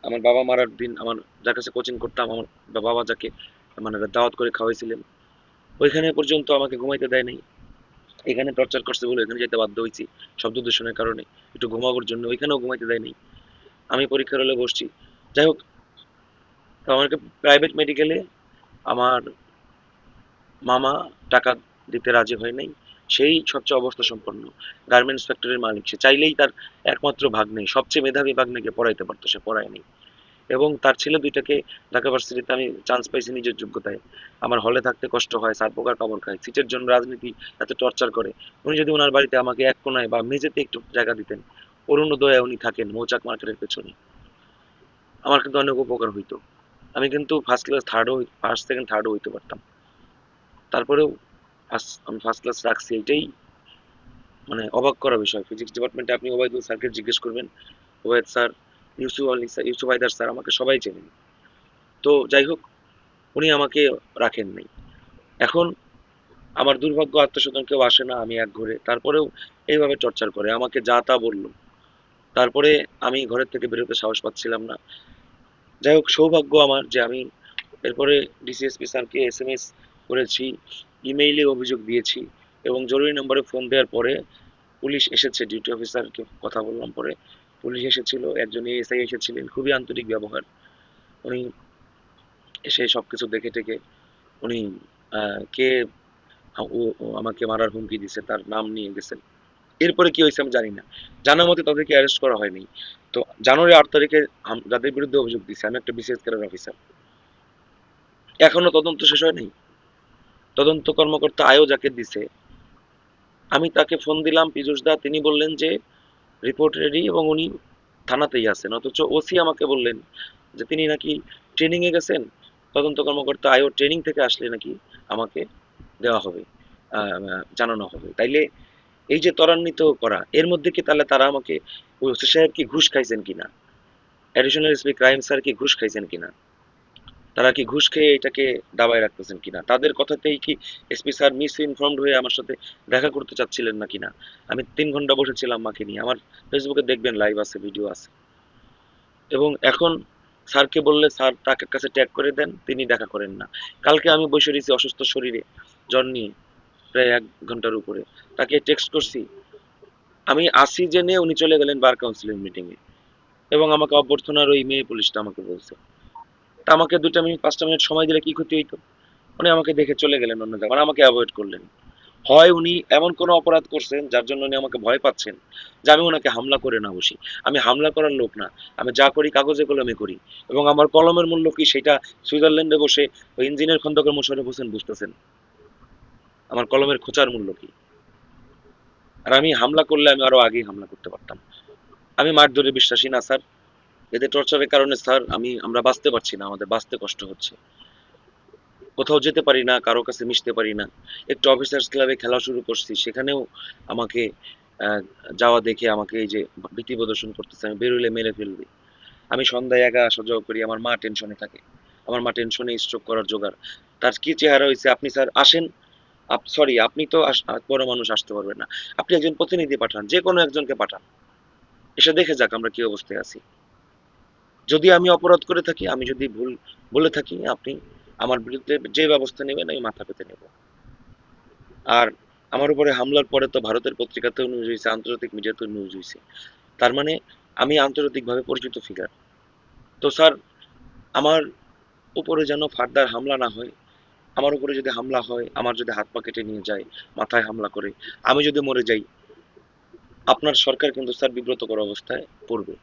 আমার বাবা মারার দিন আমার, যার কাছে কোচিং করতাম, আমার বাবা যাকে মানে দাওয়াত করে খাওয়াইছিলেন, ওইখানে পর্যন্ত আমাকে ঘুমাইতে দেয় নাই। এখানে টর্চার করছে বলে এখানে যেতে বাধ্য হয়েছি শব্দ দূষণের কারণে, একটু ঘুমাবার জন্য, ওইখানেও ঘুমাইতে দেয় নাই। আমি পরীক্ষার হলে বসছি। যাই হোক, তো আমাকে প্রাইভেট মেডিকেলে আমার মামা টাকা দিতে রাজি হয় নাই। সেই সবচেয়ে অবস্থা সম্পন্ন গার্মেন্টস ফ্যাক্টরির মালিক, সে চাইলেই তার একমাত্র ভাগ্নে, সবচেয়ে মেধাবী ভাগ্নেকে পড়াইতে পারতো, সে পড়ায়নি। এবং তার ছেলে দুইটাকে ঢাকা ভার্সিটিতে আমি চান্স পাইছি নিজের যোগ্যতায়। আমার হলে থাকতে কষ্ট হয়, স্যার পোকার কামড় খায়, সিটের জন্য রাজনীতি এত টর্চার করে। উনি যদি ওনার বাড়িতে আমাকে এক কোনায় বা মেঝেতে একটু জায়গা দিতেন, অরুণোদয়ে উনি থাকেন মৌচাক মার্কেটের পেছনে, আমার কিন্তু অনেক উপকার হইতো। আমি কিন্তু ফার্স্ট ক্লাস থার্ডও, ফার্স্ট সেকেন্ড থার্ডও হইতে পারতাম। তারপরেও আমি ফার্স্ট ক্লাস রাখছি, এটাই মানে অবাক করা বিষয়। ফিজিক্স ডিপার্টমেন্টে আপনি ওবায়দুল স্যারকে জিজ্ঞেস করবেন, Obaid sir, Yusuf Ali sir, Yusuf Haider sir, আমাকে সবাই চেনেন। তো যাই হোক, উনি আমাকে রাখেন নাই। এখন আমার দুর্ভাগ্য, আত্মস্বজন কেউ আসে না, আমি এক ঘরে, তারপরেও এইভাবে টর্চার করে, আমাকে যা তা বললো। তারপরে আমি ঘরের থেকে বেরোতে সাহস পাচ্ছিলাম না। যাই হোক, সৌভাগ্য আমার যে আমি এরপরে ডিসিএসপি স্যারকে এসএমএস করেছি, ইমেইলে অভিযোগ দিয়েছি, এবং জরুরি নম্বরে ফোন দেওয়ার পরে পুলিশ এসেছে, ডিউটি অফিসারকে কথা বললাম পরে, পুলিশ এসেছিল, একজন এএসআই এসেছিলেন, খুবই আন্তরিক ব্যবহার। উনি এসে সবকিছু দেখে টেকে উনি কে ও আমাকে মারার হুমকি দিছে তার নাম নিয়ে গেছেন। এরপরে কি হয়েছে আমি জানি না, জানা মতে তাদেরকে অ্যারেস্ট করা হয়নি। তো জানুয়ারি 8 তারিখে যাদের বিরুদ্ধে অভিযোগ দিছে, আমি একটা বিসিএস ক্যাডার অফিসার, এখনো তদন্ত শেষ হয়নি। তদন্ত কর্মকর্তা আয়ও যাকে দিছে, আমি তাকে ফোন দিলাম, পীযুষ দা, তিনি বললেন যে রিপোর্ট রেডি এবং উনি থানাতেই আছেন। অথচ ওসি আমাকে বললেন যে তিনি নাকি ট্রেনিং এ গেছেন, তদন্ত কর্মকর্তা আয়ও ট্রেনিং থেকে আসলে নাকি আমাকে দেওয়া হবে, জানানো হবে। তাইলে এই যে ত্বরান্বিত করা, এর মধ্যে কি তাহলে তারা আমাকে, ওসি সাহেব কি ঘুষ খাইছেন কিনা, অ্যাডিশনাল এসপি ক্রাইম স্যার কি ঘুষ খাইছেন কিনা, তারা কি ঘুষ খেয়ে এটাকে দাবায় রাখতেছেন কিনা, তাদের কথাতেই কি এসপি স্যার মিস ইনফর্মড হয়ে আমার সাথে দেখা করতে চাচ্ছিলেন না কিনা। আমি 3 ঘন্টা বসেছিলাম মাকে নিয়ে, আমার ফেসবুকে দেখবেন লাইভ আছে, ভিডিও আছে। এবং এখন স্যারকে বললে স্যার তাকে কাছে ট্যাগ করে দেন, তিনি দেখা করেন না। কালকে আমি বসে রয়েছি অসুস্থ শরীরে, জ্বর নিয়ে, প্রায় 1 ঘন্টার উপরে, তাকে টেক্সট করছি, আমি আসি জেনে উনি চলে গেলেন বার কাউন্সিলের মিটিং এ, এবং আমাকে অভ্যর্থনার ওই মেয়ে পুলিশটা আমাকে বলছে। তা আমাকে 2 মিনিট 5টা মিনিট সময় দিলে কি ক্ষতি হইতো? উনি আমাকে দেখে চলে গেলেন অন্য জায়গায়, মানে আমাকে অ্যাভয়েড করলেন। হয় উনি এমন কোনো অপরাধ করছেন যার জন্য উনি আমাকে ভয় পাচ্ছেন যে আমি ওনাকে হামলা করে না বসি। আমি হামলা করার লোক না, আমি যা করি কাগজে কলমে করি, এবং আমার কলমের মূল্য কি সেটা সুইজারল্যান্ডে বসে ওই ইঞ্জিনিয়ার খন্দকার মোশাররফ হোসেন বুঝতেছেন আমার কলমের খোঁচার মূল্য কি। আর আমি হামলা করলে আমি আরো আগেই হামলা করতে পারতাম। আমি মারধরে বিশ্বাসী না স্যার, এদের টর্চারের কারণে স্যার আমরা বাঁচতে পারছি না, আমাদের বাঁচতে কষ্ট হচ্ছে, কোথাও যেতে পারি না, কারো কাছে মিশতে পারি না। একটু অফিসার্স ক্লাবে খেলা শুরু করছি, সেখানেও আমাকে আহ, যাওয়া দেখে আমাকে এই যে ভীতি প্রদর্শন করতেছে, আমি বেরোলে মেরে ফেলবে। আমি সন্ধ্যায় একা আসা যাওয়া করি, আমার মা টেনশনে থাকে, আমার মা টেনশনে স্ট্রোক করার জোগাড়। তার কি চেহারা হয়েছে, আপনি স্যার আসেন, সরি আপনি তো বড় মানুষ আসতে পারবেন না, আপনি একজন প্রতিনিধি পাঠান, যে কোনো একজনকে পাঠান, এসে দেখে যাক আমরা কি অবস্থায় আছি। যদি আমি অপরাধ করে থাকি, আমি যদি ভুল বলে থাকি, আপনি আমার বিরুদ্ধে যে ব্যবস্থা নেবেন আমি মাথা পেতে নেব। আর আমার উপরে হামলার পরে তো ভারতের পত্রিকাতেও নিউজ হয়েছে, আন্তর্জাতিক মিডিয়াতেও নিউজ হয়েছে, তার মানে আমি আন্তর্জাতিকভাবে পরিচিত ফিগার। তো স্যার, আমার উপরে যেন ফার্দার হামলা না হয়। আমার উপরে যদি হামলা হয়, আমার যদি হাত পা কেটে নিয়ে যায়, মাথায় হামলা করে, আমি যদি মরে যাই, আপনার সরকার কিন্তু স্যার বিব্রতকর অবস্থায় পড়বে,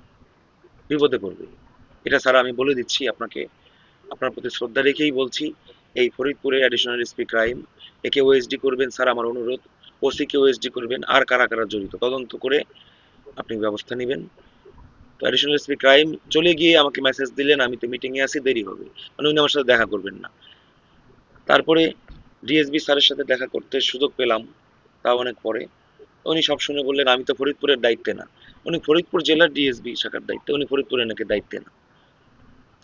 বিপদে পড়বে। এটা স্যার আমি বলে দিচ্ছি আপনাকে, আপনার প্রতি শ্রদ্ধা রেখেই বলছি। এই ফরিদপুরে অ্যাডিশনাল এসপি ক্রাইম, একে ওএসডি করবেন স্যার, আমার অনুরোধ। ওসি কে ওএসডি করবেন, আর কারা কারা জড়িত তদন্ত করে আপনি ব্যবস্থা নেবেন। তো অ্যাডিশনাল এসপি ক্রাইম চলে গিয়ে আমাকে মেসেজ দিলেন, আমি তো মিটিং এ আছি, দেরি হবে, মানে উনি আমার সাথে দেখা করবেন না। তারপরে ডিএসবি স্যারের সাথে দেখা করতে সুযোগ পেলাম, তাও অনেক পরে। উনি সব শুনে বললেন আমি তো ফরিদপুরের দায়িত্বে না, উনি ফরিদপুর জেলার ডিএসবি শাখার দায়িত্বে, উনি ফরিদপুরের নাকি দায়িত্বে না।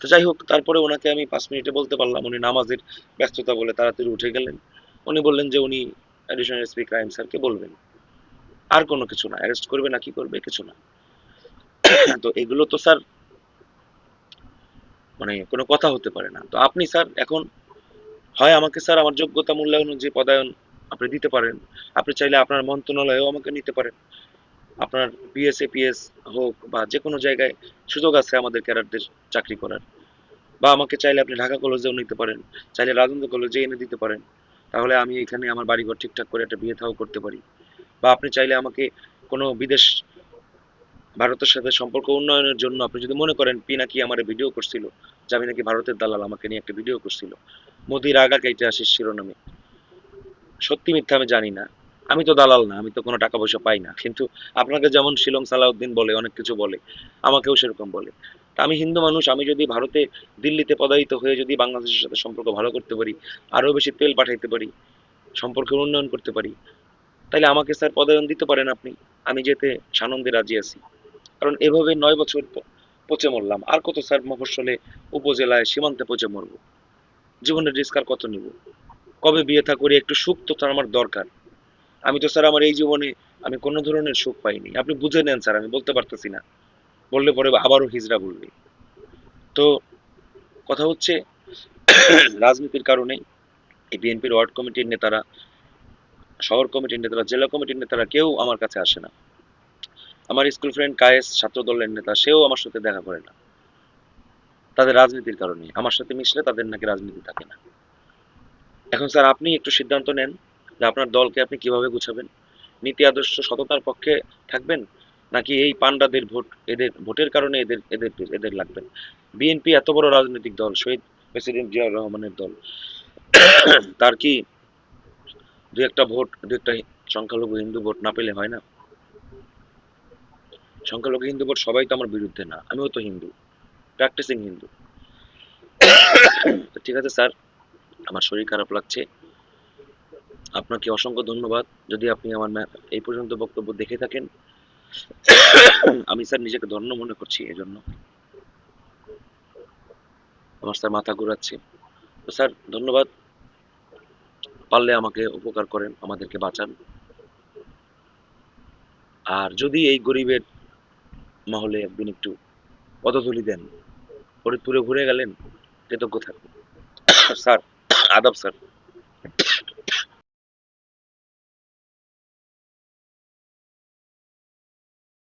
তো যাই হোক, তারপরে ওনাকে আমি 5 মিনিটে বলতে পারলাম, উনি নামাজের ব্যস্ততা বলে তাড়াতাড়ি উঠে গেলেন। উনি বললেন যে উনি অ্যাডিশনাল এসপি ক্রাইম স্যারকে বলবেন, আর কোনো কিছু না, অ্যারেস্ট করবে না কি করবে কিছু না। তো এগুলো তো স্যার মানে কোনো কথা হতে পারে না। তো আপনি স্যার এখন হয় আমাকে স্যার আমার যোগ্যতা মূল্যায়ন যে পদায়ন আপনি দিতে পারেন, আপনি চাইলে আপনার মন্ত্রণালয়েও আমাকে নিতে পারেন, আপনার পিএস এপিএস হোক বা যে কোনো জায়গায় সুযোগ আছে আমাদের ক্যাডারদের চাকরি করার। বা আমাকে চাইলে আপনি ঢাকা কলেজেও নিতে পারেন, চাইলে রাজেন্দ্র কলেজে এনে দিতে পারেন, তাহলে আমি এখানে আমার বাড়িঘর ঠিকঠাক করে একটা বিয়ে থাও করতে পারি। বা আপনি চাইলে আমাকে কোনো বিদেশ ভারতের সাথে সম্পর্ক উন্নয়নের জন্য আপনি যদি মনে করেন পিনাকি আমার ভিডিও করছিল যে আমি নাকি ভারতের দালাল, আমাকে নিয়ে একটা ভিডিও করছিল মোদির আগা কেটে আসিস শিরোনামে, সত্যি মিথ্যা আমি জানি না, আমি তো দালাল না, আমি তো কোনো টাকা পয়সা পাই না, কিন্তু আপনাকে যেমন শিলং সালাউদ্দিন বলে, অনেক কিছু বলে, আমাকেও সেরকম বলে। তা আমি হিন্দু মানুষ, আমি যদি ভারতে দিল্লিতে পদায়িত হয়ে যদি বাংলাদেশের সাথে সম্পর্ক ভালো করতে পারি, আরো বেশি তেল পাঠাইতে পারি, সম্পর্কের উন্নয়ন করতে পারি, তাইলে আমাকে স্যার পদায়ন দিতে পারেন আপনি, আমি যেতে সানন্দে রাজি আছি। কারণ এভাবে 9 বছর পচে মরলাম, আর কত স্যার মফস্বলে উপজেলায় সীমান্তে পচে মরবো, জীবনের রিস্ক আর কত নিব? কবে বিয়ে থা করি, একটু সুখ তো তার আমার দরকার। আমি তো স্যার আমার এই জীবনে আমি কোনো ধরনের সুখ পাইনি, আপনি বুঝে নেন স্যার, আমি বলতে পারতেছি না, বললে পরে আবারও হিজড়া বলবে। তো কথা হচ্ছে রাজনীতির কারণে এই বিএনপির ওয়ার্ড কমিটির নেতারা, শহর কমিটির নেতারা, জেলা কমিটির নেতারা কেউ আমার কাছে আসে না। আমার স্কুল ফ্রেন্ড কায়েস ছাত্র দলের নেতা, সেও আমার সাথে দেখা করে না, তাদের রাজনীতির কারণে। আমার সাথে মিশলে তাদের নাকি রাজনীতি থাকে না। এখন স্যার আপনি একটু সিদ্ধান্ত নেন যে আপনার দলকে আপনি কিভাবে গুছাবেন, নীতি আদর্শ সততার পক্ষে থাকবেন, নাকি এই পান্ডাদের ভোট, এদের ভোটের কারণে এদের এদের এদের লাগবেন। বিএনপি এত বড় রাজনৈতিক দল, শহীদ প্রেসিডেন্ট জিয়াউর রহমানের দল, তার কি দু একটা ভোট, দু একটা সংখ্যালঘু হিন্দু ভোট না পেলে হয় না? সংখ্যালঘু হিন্দু ভোট সবাই তো আমার বিরুদ্ধে না, আমিও তো হিন্দু, প্র্যাকটিসিং হিন্দু। তো ঠিক আছে স্যার, আমার শরীর খারাপ লাগছে, আপনাকে অসংখ্য ধন্যবাদ। যদি আপনি আমার এই পর্যন্ত বক্তব্য দেখে থাকেন, আমি স্যার নিজেকে ধন্য মনে করছি এজন্য। আমার স্যার মাথা ঘুরাচ্ছে। তো স্যার ধন্যবাদ, পারলে আমাকে উপকার করেন, আমাদেরকে বাঁচান। আর যদি এই গরিবের মহলে একদিন একটু পদধূলি দেন, ফরিদপুরে ঘুরে গেলেন, কৃতজ্ঞ থাকবো। স্যার, আদাব স্যার।